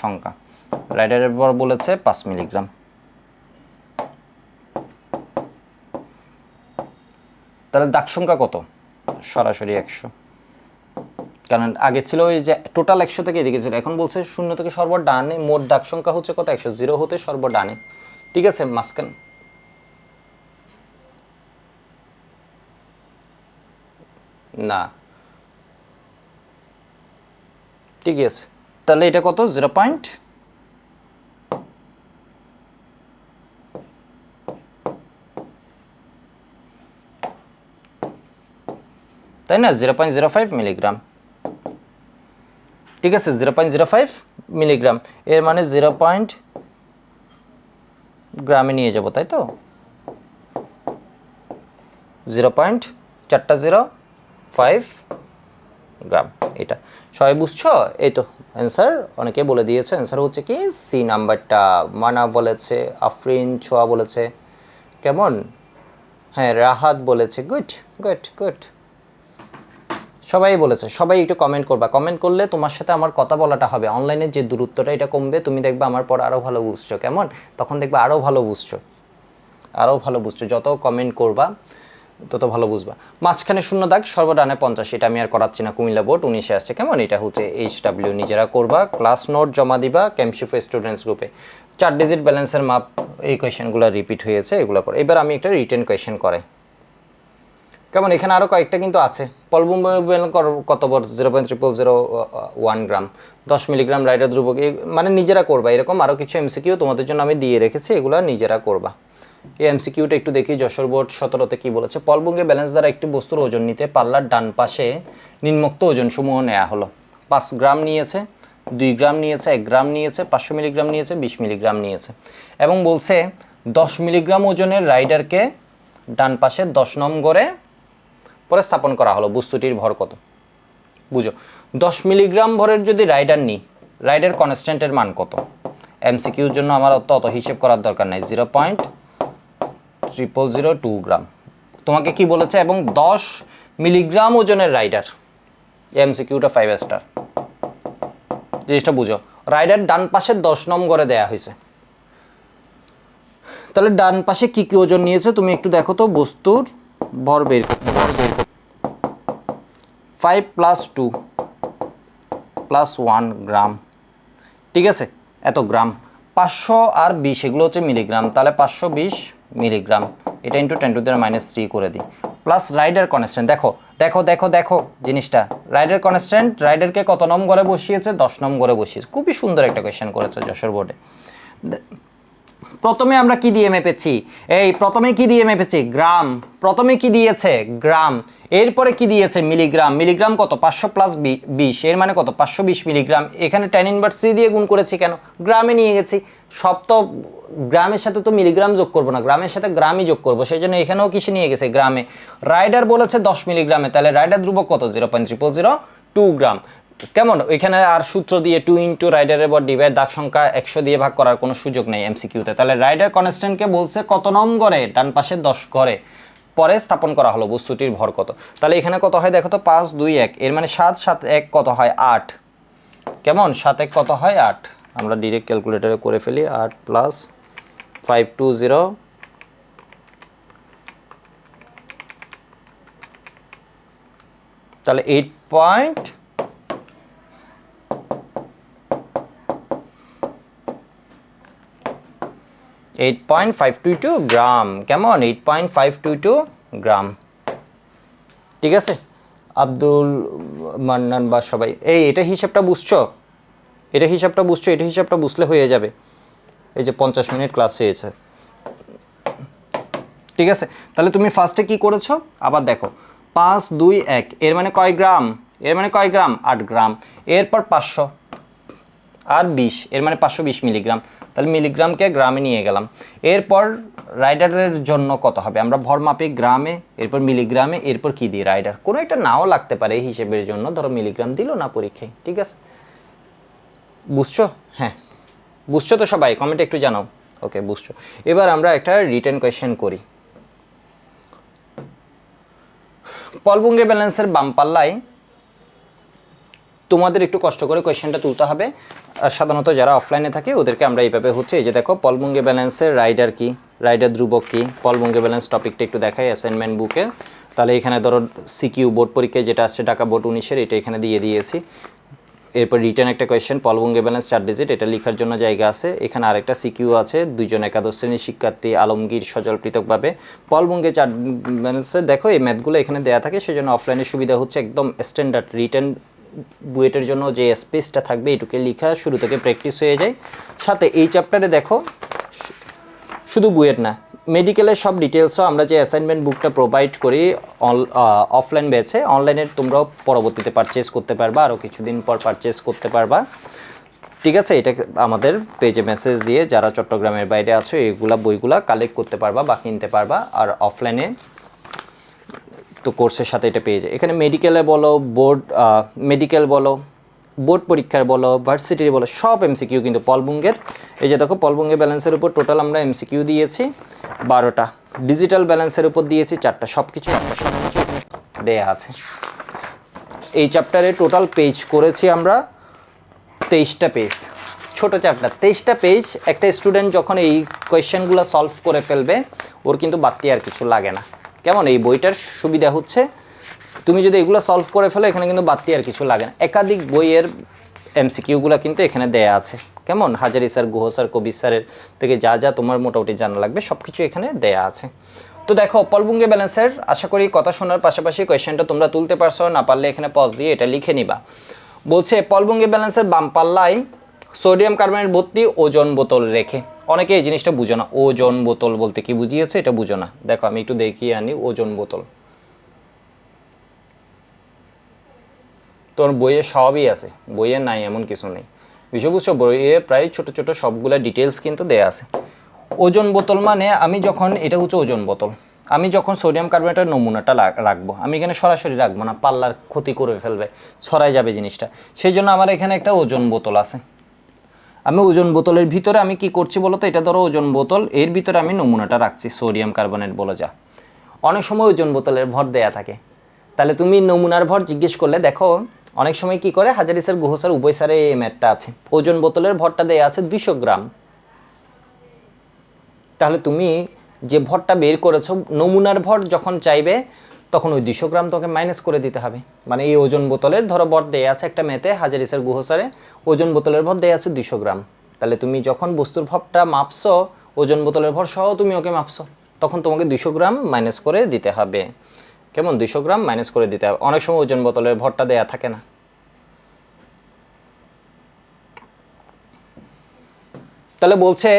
সংখ্যা। রাইডারের ভর বলেছে 5 মিলিগ্রাম, তাহলে দাগ সংখ্যা কত? সরাসরি 100, কারণ আগে ছিল ওই যে টোটাল 100 থেকে এদিকে ছিল, এখন বলছে 0 থেকে সর্বডানে মোট দাগ সংখ্যা হচ্ছে কত? 100, 0 হতে সর্বডানে। ঠিক আছে, মাঝখান না, ঠিক আছে, তাহলে এটা কত? 0 পয়েন্ট, তাই না? 0.05 মিলিগ্রাম। ঠিক আছে, 0.05 মিলিগ্রাম, এর মানে 0 পয়েন্ট গ্রামে নিয়ে যাব, তাই তো? 0.405 গ্রাম, এটা সবাই বুঝছো? এই তো অ্যান্সার, অনেকে বলে দিয়েছে। অ্যান্সার হচ্ছে কি? সি নাম্বারটা। মানা বলেছে, আফরিন ছোয়া বলেছে, কেমন? হ্যাঁ, রাহাত বলেছে, গুড গুড গুড, সবাই বলেছে। সবাই একটু কমেন্ট করবা, কমেন্ট করলে তোমার সাথে আমার কথা বলাটা হবে, অনলাইনের যে দূরত্বটা এটা কমবে, তুমি দেখবে আমার পর আরও ভালো বুঝছো, কেমন? তখন দেখবে আরও ভালো বুঝছো, আরও ভালো বুঝছো, যত কমেন্ট করবা তত ভালো বুঝবা। মাঝখানে শূন্য দাগ, সর্বডানে 50, এটা আমি আর করাচ্ছি না, কুমিল্লা বোর্ড 19-এ আসছে, কেমন? এটা হচ্ছে HW, নিজেরা করবা, ক্লাস নোট জমা দিবা ক্যাম্পশিফো স্টুডেন্টস গ্রুপে। 4 ডিজিট ব্যালেন্সের মাপ, এই কোয়েশ্চেনগুলো রিপিট হয়েছে, এগুলো করে। এবার আমি একটা রিটেন কোয়েশ্চেন করে, কেমন? এখানে আরও কয়েকটা কিন্তু আছে। পলবুম কত বর? 0.0001 গ্রাম, 10 মিলিগ্রাম রাইডার ধ্রুবক, মানে নিজেরা করবা। এরকম আরও কিছু MCQ তোমাদের জন্য আমি দিয়ে রেখেছি, এগুলো নিজেরা করবা। এই MCQটা একটু দেখি, যশোর বোর্ড 17-তে কী বলেছে। পলবুঙ্গে ব্যালেন্স দ্বারা একটি বস্তুর ওজন নিতে পাল্লার ডান পাশে নিম্নোক্ত ওজন সমূহ নেওয়া হলো। 5 গ্রাম নিয়েছে, 2 গ্রাম নিয়েছে, 1 গ্রাম নিয়েছে, 500 মিলিগ্রাম নিয়েছে, 20 মিলিগ্রাম নিয়েছে, এবং বলছে 10 মিলিগ্রাম ওজনের রাইডারকে ডান পাশে 10 নম্বরে পরে স্থাপন করা হলো। বস্তুটির ভর কত? বুঝো, 10 মিলিগ্রাম ভরের যদি রাইডার নিই, রাইডার কনস্ট্যান্টের মান কত? MCQর জন্য আমার অত হিসেব করার দরকার নাই। 0.0002 গ্রাম তোমাকে কি বলেছে, এবং 10 মিলিগ্রাম ওজনের রাইডার। MCQটা 5 স্টার, জিনিসটা বুঝো। রাইডার ডান পাশে 10 নম্বরে দেয়া হয়েছে, তাহলে ডান পাশে কি কি ওজন নিয়েছে তুমি একটু দেখো তো। বস্তুর ভর বের 5 + 2 + 1 গ্রাম, ঠিক আছে? এত গ্রাম, 500 আর 20, এগুলো হচ্ছে মিলিগ্রাম, তাহলে 520 মিলিগ্রাম। এটা ইন্টু 10⁻³ করে দিই, প্লাস রাইডার কনস্ট্যান্ট। দেখো দেখো দেখো দেখো জিনিসটা, রাইডার কনস্ট্যান্ট, রাইডারকে কত নম্বরে বসিয়েছে? 10 নম্বরে বসিয়েছে। খুবই সুন্দর একটা কোয়েশ্চেন করেছে যশোর বোর্ডে। প্রথমে আমরা কি দিয়ে মেপেছি? প্রথমে কি দিয়ে মেপেছি? গ্রাম। প্রথমে কি দিয়েছে? গ্রাম। এরপরে কি দিয়েছে? মিলিগ্রাম। মিলিগ্রাম কত? 500 + 20, এর মানে কত? 520 মিলিগ্রাম। এখানে tan−3 দিয়ে গুণ করেছি কেন? গ্রামে নিয়ে গেছি। সব তো গ্রামের সাথে তো মিলিগ্রাম যোগ করবো না, গ্রামের সাথে গ্রামই যোগ করবো, সেই জন্য এখানেও কিসে নিয়ে গেছে? গ্রামে। রাইডার বলেছে 10 মিলিগ্রামে, তাহলে রাইডার ধ্রুবক কত? 0.0002 গ্রাম। কেমন এখানে আর সূত্র দিয়ে 2 ইন্টু রাইডারের বর ডিভাইড দাগ সংখ্যা 100 দিয়ে ভাগ করার কোনো সুযোগ নেই এমসিকিউতে। তাহলে রাইডার কনস্ট্যান্টকে বলছে কত নং ঘরে, ডান পাশে 10 ঘরে পরে স্থাপন করা হলো বস্তুটির ভর কত। তাহলে এখানে কত হয় দেখো তো 5 2 1, এর মানে 7 7 1 কত হয় 8। কেমন 7 1 কত হয় 8। আমরা ডিরেক্ট ক্যালকুলেটরে করে ফেলি 8 প্লাস 520, তাহলে 8.522 গ্রাম। কেমন 8.522 গ্রাম। ঠিক আছে আব্দুল মান্নান বা সবাই এটা হিসাবটা বুঝছো, এটা হিসাবটা বুঝলে হয়ে যাবে। এই যে 50 মিনিট ক্লাস হয়েছে। ঠিক আছে তাহলে তুমি ফার্স্টে কি করেছো আবার দেখো 5 2 1, এর মানে কয় গ্রাম, 8 গ্রাম। এরপর 500 আর 20, এর মানে 520 মিলিগ্রাম। তাহলে মিলিগ্রামকে গ্রামে নিয়ে গেলাম। এরপর রাইডারের জন্য কত হবে, আমরা ভর মাপি গ্রামে, এরপর মিলিগ্রামে, এরপর কি দিই রাইডার। কোনো একটা নাও লাগতে পারে এই হিসেবের জন্য, ধরো মিলিগ্রাম দিল না পরীক্ষায়। ঠিক আছে বুঝছো? হ্যাঁ বুঝছো তো সবাই, কমেন্টে একটু জানাও। ওকে বুঝছো। এবার আমরা একটা রিটেন কোয়েশ্চেন করি। পলবুঙ্গে ব্যালেন্সের বাম পাল্লায় তোমাদের একটু কষ্ট করে কোয়েশ্চেনটা তুলতে হবে। আর সাধারণত যারা অফলাইনে থাকে ওদেরকে আমরা এইভাবে হচ্ছে, এই যে দেখো পলবুঙ্গে ব্যালেন্সের রাইডার কি, রাইডার ধ্রুবক কি, পলবুঙ্গে ব্যালেন্স টপিকটা একটু দেখাই অ্যাসাইনমেন্ট বুকে। তাহলে এখানে ধরো সিকিউ বোর্ড পরীক্ষায় যেটা আসছে ঢাকা বোর্ড 19-এর, এটা এখানে দিয়ে দিয়েছি। এরপর রিটার্ন একটা কোয়েশ্চেন পলবুঙ্গে ব্যালেন্স 4 ডিজিট, এটা লেখার জন্য জায়গা আছে। এখানে আরেকটা সিকিউ আছে, 2 জন একাদশ শ্রেণীর শিক্ষার্থী আলমগীর সজল পৃথকভাবে পলবুঙ্গে 4 ব্যালেন্সে দেখো এই ম্যাথগুলো এখানে দেওয়া থাকে, সেজন্য অফলাইনের সুবিধা হচ্ছে একদম স্ট্যান্ডার্ড রিটার্ন বুয়েটের জন্য যে স্পেসটা থাকবে এটুকে লেখা শুরু থেকে প্র্যাকটিস হয়ে যায়। সাথে এই চ্যাপ্টারে দেখো শুধু বুয়েট না, মেডিকেলের সব ডিটেলসও আমরা যে অ্যাসাইনমেন্ট বুকটা প্রোভাইড করি অফলাইন ব্যাচে, অনলাইনে তোমরাও পরবর্তীতে পারচেস করতে পারবা, আরও কিছুদিন পর পারচেস করতে পারবা। ঠিক আছে এটা আমাদের পেজে মেসেজ দিয়ে যারা চট্টগ্রামের বাইরে আছো এইগুলা বইগুলা কালেক্ট করতে পারবা বা কিনতে পারবা। আর অফলাইনে তো কোর্সের সাথে এটা পেয়ে যায়। এখানে মেডিকেলে বলো, মেডিকেল বলো, বোর্ড পরীক্ষার বলো, ভার্সিটির বলো, সব এমসিকিউ কিন্তু পলবুঙ্গের। এই যে দেখো পলবুঙ্গে ব্যালেন্সের উপর টোটাল আমরা এমসিকিউ দিয়েছি 12টা, ডিজিটাল ব্যালেন্সের উপর দিয়েছি 4টা, সব কিছু দেয়া আছে। এই চ্যাপ্টারে টোটাল পেজ করেছি আমরা 23টা পেজ, ছোট চ্যাপ্টার 23টা পেজ। একটা স্টুডেন্ট যখন এই কোয়েশ্চেনগুলো সলভ করে ফেলবে ওর কিন্তু বাড়তি আর কিছু লাগে না। কেমন এই বইটার সুবিধা হচ্ছে তুমি যদি এগুলো সলভ করে ফেলো এখানে কিন্তু বাড়তি আর কিছু লাগে না। একাধিক বইয়ের এমসিকিউগুলো কিন্তু এখানে দেয়া আছে। কেমন হাজারি স্যার, গুহ স্যার, কবির স্যারের থেকে যা যা তোমার মোটামুটি জানা লাগবে সব কিছু এখানে দেয়া আছে। তো দেখো পলবুঙ্গে ব্যালেন্সের আশা করি কথা শোনার পাশাপাশি কোয়েশ্চেনটা তোমরা তুলতে পারছো, না পারলে এখানে পজ দিয়ে এটা লিখে নিবা। বলছে পলবুঙ্গে ব্যালেন্সের বাম পাল্লায় সোডিয়াম কার্বনেট ভর্তি ওজন বোতল রেখে, অনেকে এই জিনিসটা বুঝো না, ওজন বোতল বলতে কি বুঝিয়েছে এটা বুঝো না। দেখো আমি একটু দেখিয়ে আনি ওজন বোতল, তোর বইয়ে সবই আছে, বইয়ে নাই এমন কিছু নেই, বিষয়বস্তু বইয়ে প্রায় ছোট ছোট সবগুলা ডিটেলস কিন্তু দেয়া আছে। ওজন বোতল মানে আমি যখন, এটা হচ্ছে ওজন বোতল, আমি যখন সোডিয়াম কার্বনেটের নমুনাটা রাখবো, আমি এখানে সরাসরি রাখবো না, পাল্লার ক্ষতি করে ফেলবে, ছড়াই যাবে জিনিসটা, সেই জন্য আমার এখানে একটা ওজন বোতল আছে। আমি ওজন বোতলের ভিতরে আমি কি করছি বলো তো, এটা ধরো ওজন বোতল, এর ভিতরে আমি নমুনাটা রাখছি সোডিয়াম কার্বনেট বলে যা। অনেক সময় ওজন বোতলের ভর দেয়া থাকে, তাহলে তুমি নমুনার ভর জিজ্ঞেস করলে দেখো অনেক সময় কি করে হাজারি স্যার, গুহ স্যার, উভয় স্যারে এই ম্যাথটা আছে, ওজন বোতলের ভরটা দেয়া আছে 200 গ্রাম। তাহলে তুমি যে ভরটা বের করেছো নমুনার ভর যখন চাইবে তখন ওই 200 গ্রাম তোকে মাইনাস করে দিতে হবে। মানে এই ওজন বোতলের ধরো ভর দেয়া আছে একটা ম্যাথে হাজারি স্যার, গুহ স্যারে ওজন বোতলের ভর দেয়া আছে 200 গ্রাম। তাহলে তুমি যখন বস্তুর ভরটা মাপছো ওজন বোতলের ভর সহ তুমি ওকে মাপছো, তখন তোমাকে 200 গ্রাম মাইনাস করে দিতে হবে। কেমন 200 গ্রাম মাইনাস করে দিতে হবে। অনেক সময় ওজন বোতলের ভরটা দেয়া থাকে না। তাহলে বলছে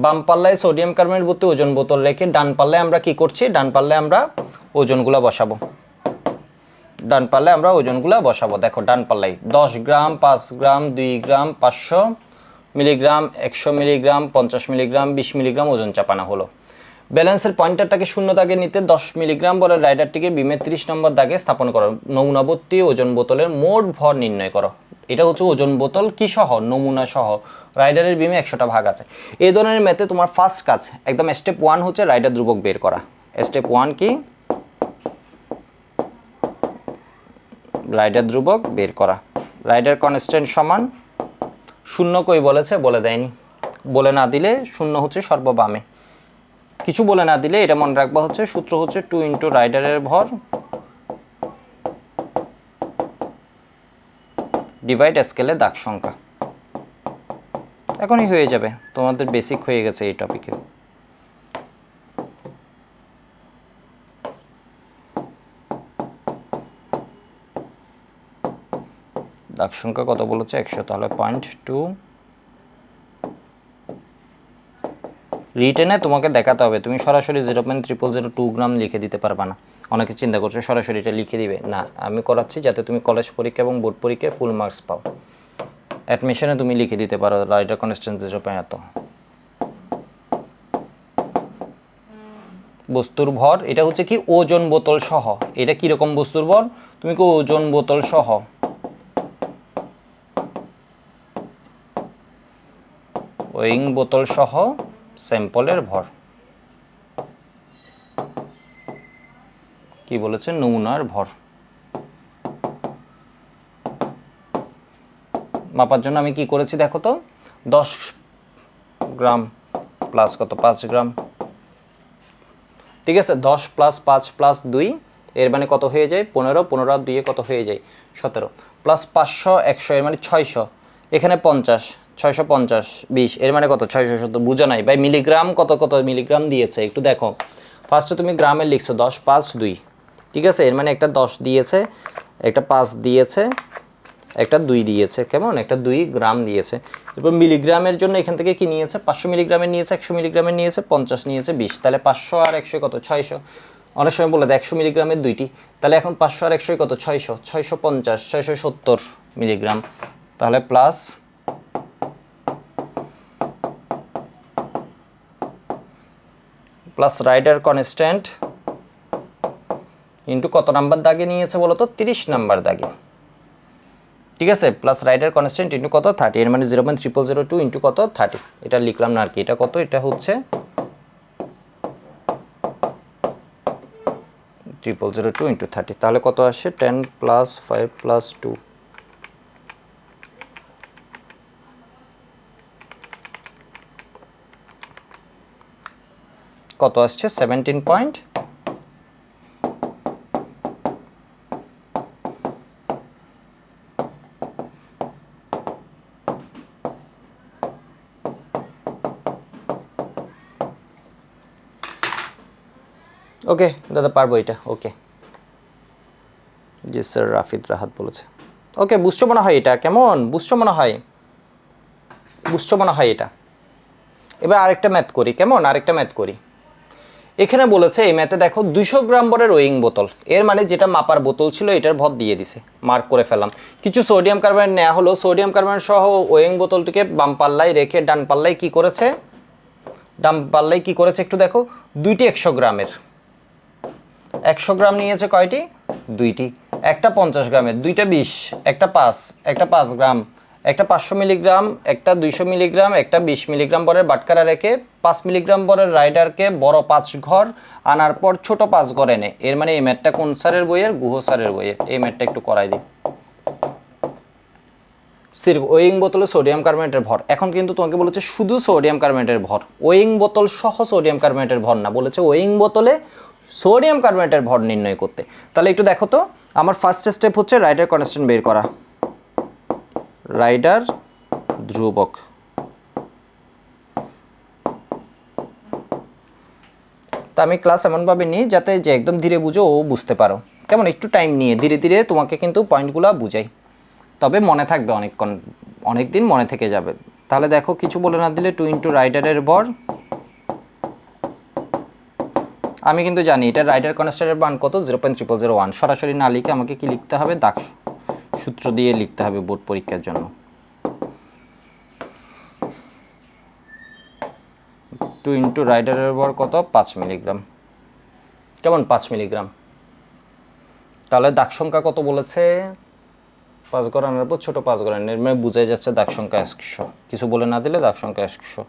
বাম পাল্লায় সোডিয়াম কার্বনেট ভর্তি ওজন বোতল রেখে ডান পাল্লায় আমরা কি করছি, ডান পাল্লায় আমরা ওজনগুলো বসাবো, ডান পাল্লায় আমরা ওজনগুলো বসাবো। দেখো ডান পাল্লায় 10 গ্রাম, 5 গ্রাম, 2 গ্রাম, 500 মিলিগ্রাম, 100 মিলিগ্রাম, 50 মিলিগ্রাম, 20 মিলিগ্রাম ওজন চাপানো হলো। ব্যালেন্সের পয়েন্টারটাকে 0 দাগে নিতে 10 মিলিগ্রাম বলের রাইডারটিকে বিমের 30 নম্বর দাগে স্থাপন করো। নমুনাবর্তী ওজন বোতলের মোট ভর নির্ণয় করো। এটা হচ্ছে ওজন বোতল কি সহ, নমুনা সহ। রাইডারের বিমে 100টা ভাগ আছে। এই ধরনের ম্যাথে তোমার ফার্স্ট কাজ একদম স্টেপ 1 হচ্ছে রাইডার ধ্রুবক বের করা। স্টেপ 1 কি? রাইডার ধ্রুবক বের করা। রাইডার কনস্ট্যান্ট সমান 0 কই বলেছে? বলে দেয়নি। বলে না দিলে 0 হচ্ছে সর্ববামে। কিছু বলে না দিলে এটা মনে রাখবা হচ্ছে সূত্র হচ্ছে 2 ইন্টু রাইডারের ভর ডিভাইড স্কেলে দাগ সংখ্যা। এখনই হয়ে যাবে, তোমাদের বেসিক হয়ে গেছে এই টপিকে। দাগ সংখ্যা কত বলেছে? 100, তাহলে 0.2। রিটেনে তোমাকে দেখাতে হবে, তুমি সরাসরি 0.0002 গ্রাম লিখে দিতে পারবা না। অনেকে চিন্তা করছো সরাসরি এটা লিখে দিবে, না আমি করাচ্ছি যাতে তুমি কলেজ পরীক্ষা এবং বোর্ড পরীক্ষায় ফুল মার্কস পাও। অ্যাডমিশনে তুমি লিখে দিতে পারো রাইডার কনস্ট্যান্ট 0.এত। বস্তুর ভর এটা হচ্ছে কি? ওজন বোতল সহ। এটা কিরকম বস্তুর ভর? তুমি কি ওজন বোতল সহ, ওয়েইং বোতল সহ স্যাম্পলের ভর। কি বলেছে? নমুনার ভর। মাপার জন্য আমি কি করেছি দেখো তো, 10 গ্রাম প্লাস কত? 5 গ্রাম। ঠিক আছে, 10 প্লাস 5 প্লাস 2 এর মানে কত হয়ে যায়? 15। 15 আর 2 কত হয়ে যায়? 17। প্লাস 500 100 এর মানে 600। এখানে 50 650 20 এর মানে কত? 670। বুঝো নাই ভাই? মিলিগ্রাম কত কত মিলিগ্রাম দিয়েছে একটু দেখো। ফার্স্টে তুমি গ্রামে লিখছো 10 5 2। ঠিক আছে, এর মানে একটা 10 দিয়েছে, একটা 5 দিয়েছে, একটা 2 দিয়েছে। কেমন? একটা 2 গ্রাম দিয়েছে। এরপর মিলিগ্রামের জন্য এখান থেকে কি নিয়েছে? 500 মিলিগ্রামের নিয়েছে, 100 মিলিগ্রামের নিয়েছে, 50 নিয়েছে, 20। তাহলে 500 আর 100 কত? 600। অনেক সময় বলে দেয় 100 মিলিগ্রামের 2টি। তাহলে এখন 500 আর 100 কত? 600। 650 670 মিলিগ্রাম। তাহলে প্লাস রাইডার কনস্ট্যান্ট ইন্টু কত নাম্বার দাগে নিয়েছে বলো তো? 30 নাম্বার দাগে। ঠিক আছে, প্লাস রাইডার কনস্ট্যান্ট ইন্টু কত? 30। এর মানে 0.0002 ইন্টু কত? 30। এটা লিখলাম না আর কি। এটা কত? এটা হচ্ছে 0.0002 ইন্টু 30। তাহলে কত আসে? 10 প্লাস 5 প্লাস 2। কত আসছে? 17 পয়েন্ট। ওকে দাদা, পারবো এটা। ওকে, জি স্যার, রাফিদ রাহাত বলেছে। ওকে, বুঝছো মনে হয় এটা? কেমন বুঝছো মনে হয়? বুঝছো মনে হয় এটা? এবার আরেকটা ম্যাথ করি। কেমন? আরেকটা ম্যাথ করি। এখানে বলেছে এই ম্যাথে দেখো 200 গ্রাম ভরের ওয়েইং বোতল। এর মানে যেটা মাপার বোতল ছিল এটার ভর দিয়ে দিছে, মার্ক করে ফেললাম। কিছু সোডিয়াম কার্বনেট নেওয়া হলো। সোডিয়াম কার্বনেট সহ ওয়েইং বোতলটিকে বাম পাল্লায় রেখে ডান পাল্লায় কি করেছে? ডান পাল্লায় কি করেছে একটু দেখো। দুইটি 100 গ্রামের। 100 গ্রাম নিয়েছে কয়টি? দুইটি। একটা 50 গ্রামের, দুইটা 20, একটা 5, একটা 5 গ্রাম, একটা 500 মিলিগ্রাম, একটা 200 মিলিগ্রাম, একটা 20 মিলিগ্রাম বরের বাটকারা রেখে 5 মিলিগ্রাম বরের রাইডারকে বড় 5 ঘর আনার পর ছোট 5 ঘর এনে। এর মানে এই ম্যাথটা কোন স্যারের বইয়ের? গুহ স্যারের বইয়ের। এই ম্যাথটা একটু করাই দিই। সির্ফ ওয়েইং বোতলে সোডিয়াম কার্বনেটের ভর। এখন কিন্তু তোমাকে বলেছে শুধু সোডিয়াম কার্বনেটের ভর, ওয়েইং বোতল সহ সোডিয়াম কার্বনেটের ভর না, বলেছে ওয়েইং বোতলে সোডিয়াম কার্বনেটের ভর নির্ণয় করতে। তাহলে একটু দেখো তো, আমার ফার্স্ট স্টেপ হচ্ছে রাইডার কনস্ট্যান্ট বের করা। রাইডার ধ্রুবক। তা আমি ক্লাস এমনভাবে নিই যাতে যে একদম ধীরে বুঝো ও বুঝতে পারো। কেমন? একটু টাইম নিয়ে ধীরে ধীরে তোমাকে কিন্তু পয়েন্টগুলো বুঝাই, তবে মনে থাকবে অনেকক্ষণ, অনেক দিন মনে থেকে যাবে। তাহলে দেখো, কিছু বলে না দিলে 2 ইন্টু রাইডারের ভর। আমি কিন্তু জানি এটা রাইডার কনস্ট্যান্টের মান কত? 0.0001। সরাসরি না লিখে আমাকে কি লিখতে হবে? দাগ সূত্র দিয়ে লিখতে হবে বোর্ড পরীক্ষার জন্য। 2 ইন্টু রাইডারের ভর কত 5 মিলিগ্রাম। কেমন 5 মিলিগ্রাম। তাহলে দাগ সংখ্যা কত বলেছে 5 ঘর আনার পর ছোট 5 ঘর আনার মানে বোঝাই যাচ্ছে দাগ সংখ্যা 100। কিছু বলে না দিলে দাগ সংখ্যা 100।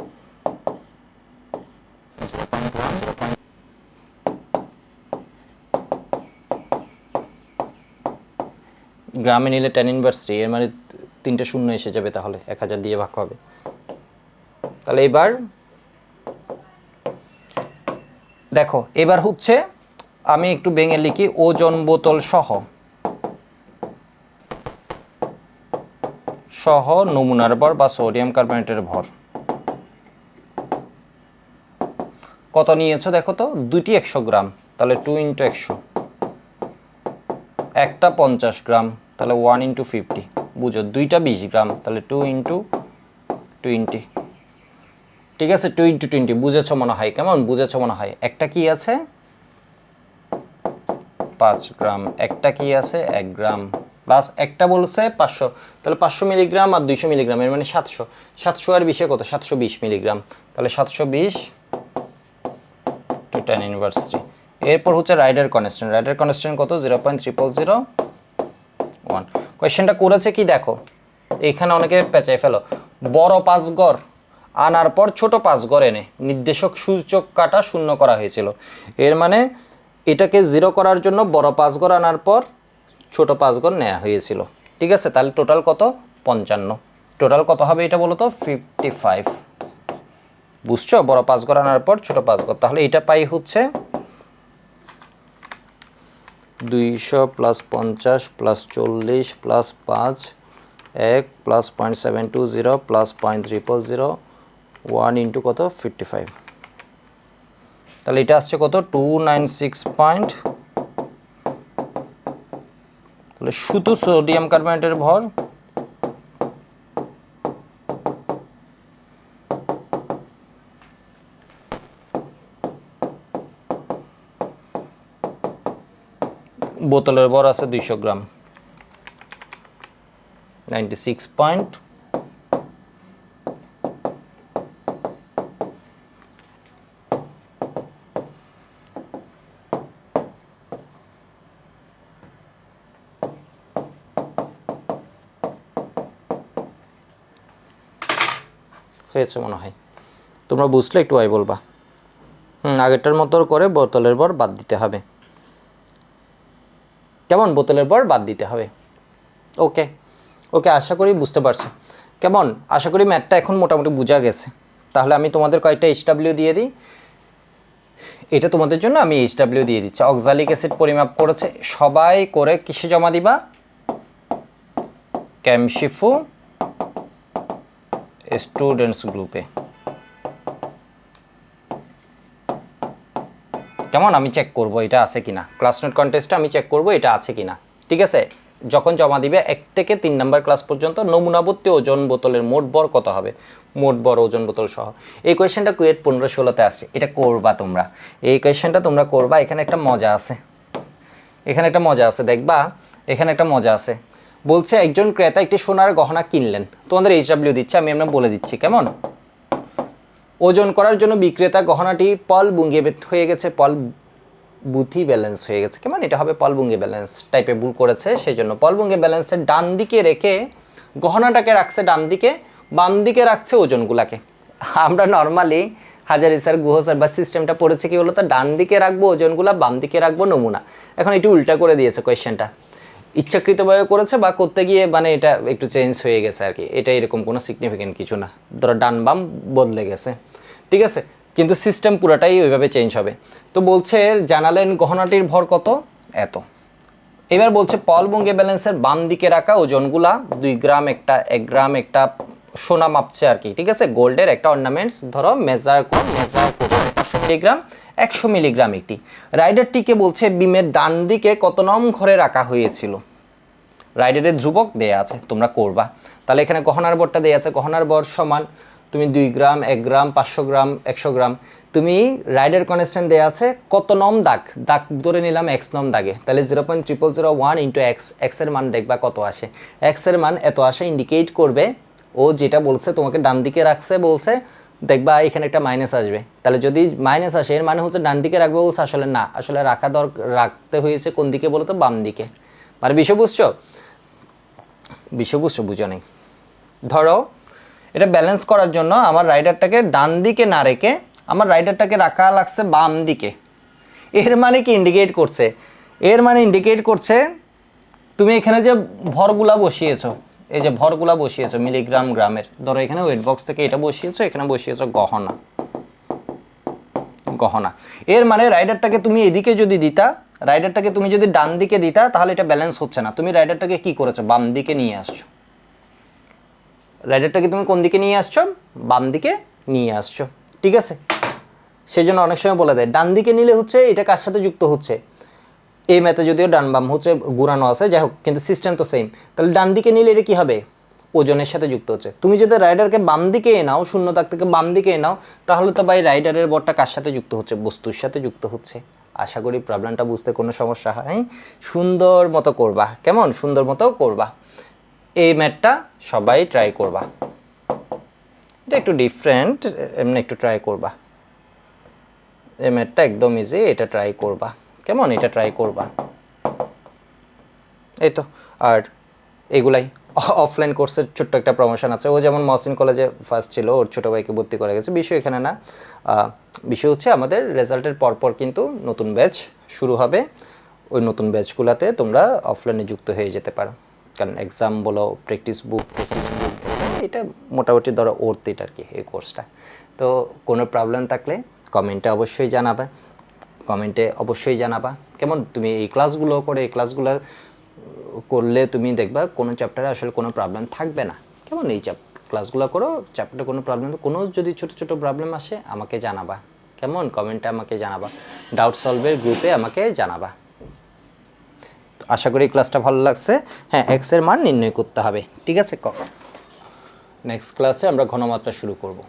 গ্রামে নিলে 10 ইনভার্স 3 এর মানে 3টে শূন্য এসে যাবে, তাহলে 1000 দিয়ে ভাগ হবে। তাহলে এবার দেখো, এবার হচ্ছে আমি একটু ভেঙে লিখি ওজন বোতল সহ নমুনার ভর বা সোডিয়াম কার্বনেটের ভর কত নিয়েছো দেখো তো। দুইটি 100 গ্রাম, তাহলে 2 ইন্টু 100। একটা 50 গ্রাম, তাহলে 1 ইন্টু 50। বুঝো, দুইটা 20 গ্রাম, তাহলে 2 ইন্টু 20। ঠিক আছে, 2 ইন্টু 20 বুঝেছো মনে হয়। কেমন বুঝেছো মনে হয়। একটা কি আছে 5 গ্রাম, একটা কি আছে 1 গ্রাম, প্লাস একটা বলছে 500, তাহলে 500 মিলিগ্রাম আর 200 মিলিগ্রাম এর মানে 700। 700 আর 20 কত 720 মিলিগ্রাম, তাহলে 720 টু 10 ইনভার্স 3। এরপর হচ্ছে রাইডার কনস্ট্যান্ট। রাইডার কনস্ট্যান্ট কত 0.0001। কোয়েশ্চেনটা করেছে কি দেখো, এখানে অনেকে পেঁচাই ফেলো। বড় 5 ঘর আনার পর ছোট 5 ঘর এনে নির্দেশক সূচক কাটা শূন্য করা হয়েছিল। এর মানে এটাকে 0 করার জন্য বড় 5 ঘর আনার পর ছোট 5 ঘর নেওয়া হয়েছিল। ঠিক আছে, তাহলে টোটাল কত 55। টোটাল কত হবে এটা বলো তো 55। বুঝছো, বড় 5 ঘর আনার পর ছোট 5 ঘর। তাহলে এটা পাই হচ্ছে 200 plus 50 plus 40 plus 5 1 plus 0.720 plus 0.300 1 into কত 55। তাহলে এটা আসছে কত 296 পয়েন্ট। তাহলে শুধু সোডিয়াম কার্বনেটের ভর বোতলের ভর আছে 200 গ্রাম 96 পয়েন্ট। হয়েছে মনে হয়। তোমরা বুঝলে একটু আই বলবা। আগেরটার মতো করে বোতলের ভর বাদ দিতে হবে। কেমন বোতলের ভর বাদ দিতে হবে। ওকে ওকে, আশা করি বুঝতে পারছো। কেমন, আশা করি ম্যাথটা এখন মোটামুটি বোঝা গেছে। তাহলে আমি তোমাদের কয়েকটা HW দিয়ে দিই। এটা তোমাদের জন্য আমি HW দিয়ে দিচ্ছি। অক্সালিক অ্যাসিড পরিমাপ করেছে, সবাই করে কিসে জমা দিবা ক্যামশিফু স্টুডেন্টস গ্রুপে। কেমন, আমি চেক করব এটা আছে কিনা। ক্লাসনোট কন্টেস্টে আমি চেক করব এটা আছে কিনা। ঠিক আছে, যখন জমা দিবে 1 থেকে 3 নাম্বার ক্লাস পর্যন্ত নমুনাবর্তী ওজন বোতলের মোট ভর কত হবে, মোট ভর ওজন বোতল সহ। এই কোয়েশ্চেনটা কুয়েট 15-16তে আসছে। এটা করবা তোমরা, এই কোয়েশ্চেনটা তোমরা করবা। এখানে একটা মজা আছে, এখানে একটা মজা আছে দেখবা। এখানে একটা মজা আছে, বলছে একজন ক্রেতা একটি সোনার গহনা কিনলেন। তোমাদের HW দিচ্ছে, আমি এমনি বলে দিচ্ছি। কেমন, ওজন করার জন্য বিক্রেতা গহনাটি পল বুঙ্গে হয়ে গেছে, পল বুথি ব্যালেন্স হয়ে গেছে। কেমন, এটা হবে পল বুঙ্গে ব্যালেন্স টাইপে ভুল করেছে, সেই জন্য পল বুঙ্গে ব্যালেন্সের ডান দিকে রেখে গহনাটাকে রাখছে ডান দিকে, বাম দিকে রাখছে ওজনগুলাকে। আমরা নর্মালি হাজারি স্যার, গুহ স্যার বা সিস্টেমটা পড়েছে কি বলতো, ডান দিকে রাখবো ওজনগুলা, বাম দিকে রাখবো নমুনা। এখন এটি উল্টা করে দিয়েছে কোয়েশ্চেনটা, ইচ্ছাকৃতভাবে করেছে বা করতে গিয়ে মানে এটা একটু চেঞ্জ হয়ে গেছে আর কি। এটা এরকম কোনো সিগনিফিকেন্ট কিছু না, ধরো ডান বাম বদলে গেছে। ঠিক আছে, কিন্তু সিস্টেম পুরোটাই ওইভাবে চেঞ্জ হবে। তো বলছে জানালেন গহনাটির ভর কত এত। এবার বলছে পল বুঙ্গে ব্যালেন্সের বাম দিকে রাখা ওজনগুলা 2 গ্রাম একটা, 1 গ্রাম একটা, সোনা মাপছে আর কি। ঠিক আছে, গোল্ডের একটা অর্নামেন্টস ধরো মেজার করে 500 মিলিগ্রাম 100 মিলিগ্রাম একটি। রাইডারটিকে বলছে বিমের ডান দিকে কত নং ঘরে রাখা হয়েছিল। রাইডারের ধ্রুবক দেয়া আছে, তোমরা করবা। তাহলে এখানে গহনার ভরটা দেয়া আছে, গহনার ভর সমান তুমি 2 গ্রাম 1 গ্রাম 500 গ্রাম 100 গ্রাম। তুমি রাইডার কনস্ট্যান্ট দেয়া আছে কত নম দাগ, দাগ ধরে নিলাম x নম দাগে, তাহলে 0.0001 ইন্টু এক্স, এক্সের মান দেখবা কত আসে। এক্সের মান এত আসে, ইন্ডিকেট করবে ও যেটা বলছে তোমাকে ডান দিকে রাখছে বলছে দেখবা এখানে একটা মাইনাস আসবে। তাহলে যদি মাইনাস আসে এর মানে হচ্ছে ডান দিকে রাখবে বলছে, আসলে না, আসলে রাখতে হয়েছে কোন দিকে বলো তো, বাম দিকে। মানে বিষয় বুঝছো? বুঝো নেই। ধরো এটা ব্যালেন্স করার জন্য আমার রাইডারটাকে ডান দিকে না রেখে আমার রাইডারটাকে রাখা লাগছে বাম দিকে। এর মানে কি ইন্ডিকেট করছে? এর মানে ইন্ডিকেট করছে তুমি এখানে যে ভরগুলা বসিয়েছো, এই যে ভরগুলা বসিয়েছো মিলিগ্রাম গ্রামের, ধরো এখানে ওয়েট বক্স থেকে এটা বসিয়েছো, এখানে বসিয়েছো গহনা। এর মানে রাইডারটাকে তুমি এদিকে যদি দিতা, রাইডারটাকে তুমি যদি ডান দিকে দিতা, তাহলে এটা ব্যালেন্স হচ্ছে না। তুমি রাইডারটাকে কি করেছো? বাম দিকে নিয়ে আসছো। রাইডারটাকে তুমি কোন দিকে নিয়ে আসছো? বাম দিকে নিয়ে আসছো, ঠিক আছে? সেই জন্য অনেক সময় বলে দেয় ডান দিকে নিলে হচ্ছে এটা কার সাথে যুক্ত হচ্ছে, এই ম্যাথে যদিও ডান বাম হচ্ছে ঘুরানো আছে, যাই হোক, কিন্তু সিস্টেম তো সেম। তাহলে ডান দিকে নিলে এটা কি হবে? ওজনের সাথে যুক্ত হচ্ছে। তুমি যদি রাইডারকে বাম দিকে নাও, শূন্য দাগ থেকে বাম দিকে নাও, তাহলে তো ভাই রাইডারের বরটা কার সাথে যুক্ত হচ্ছে? বস্তুর সাথে যুক্ত হচ্ছে। আশা করি প্রবলেমটা বুঝতে কোনো সমস্যা হয়। সুন্দর মতো করবা, কেমন? সুন্দর মতো করবা। এই ম্যাথটা সবাই ট্রাই করবা। এটা একটু ডিফারেন্ট, এমনি একটু ট্রাই করবা। এই ম্যাথটা একদম ইজি, এটা ট্রাই করবা, কেমন? এটা ট্রাই করবা। এই তো। আর এগুলাই অফলাইন কোর্সের ছোট্ট একটা প্রমোশন আছে। ও যেমন মহসিন কলেজে ফার্স্ট ছিল, ওর ছোটো ভাইকে ভর্তি করা গেছে। বিষয় এখানে না, বিষয় হচ্ছে আমাদের রেজাল্টের পরপর কিন্তু নতুন ব্যাচ শুরু হবে। ওই নতুন ব্যাচগুলোতে তোমরা অফলাইনে যুক্ত হয়ে যেতে পারো। কারণ এক্সাম বলো, প্র্যাকটিস বুক, এটা মোটামুটি ধরো ওর্থ ইট আর কি, এই কোর্সটা। তো কোনো প্রবলেম থাকলে কমেন্টে অবশ্যই জানাবা, কেমন? তুমি এই ক্লাসগুলো করে, এই ক্লাসগুলো করলে তুমি দেখবা কোনো চ্যাপ্টারে আসলে কোনো প্রবলেম থাকবে না, কেমন? এই ক্লাসগুলো করো, চ্যাপ্টারে কোনো প্রবলেম, কোনো যদি ছোটো প্রবলেম আসে আমাকে জানাবা, কেমন? কমেন্টে আমাকে জানাবা, ডাউট সলভের গ্রুপে আমাকে জানাবা। আশা করি ক্লাসটা ভালো লাগছে। হ্যাঁ, এক্সের মান নির্ণয় করতে হবে, ঠিক আছে? নেক্সট ক্লাসে আমরা ঘনমাত্রা শুরু করব।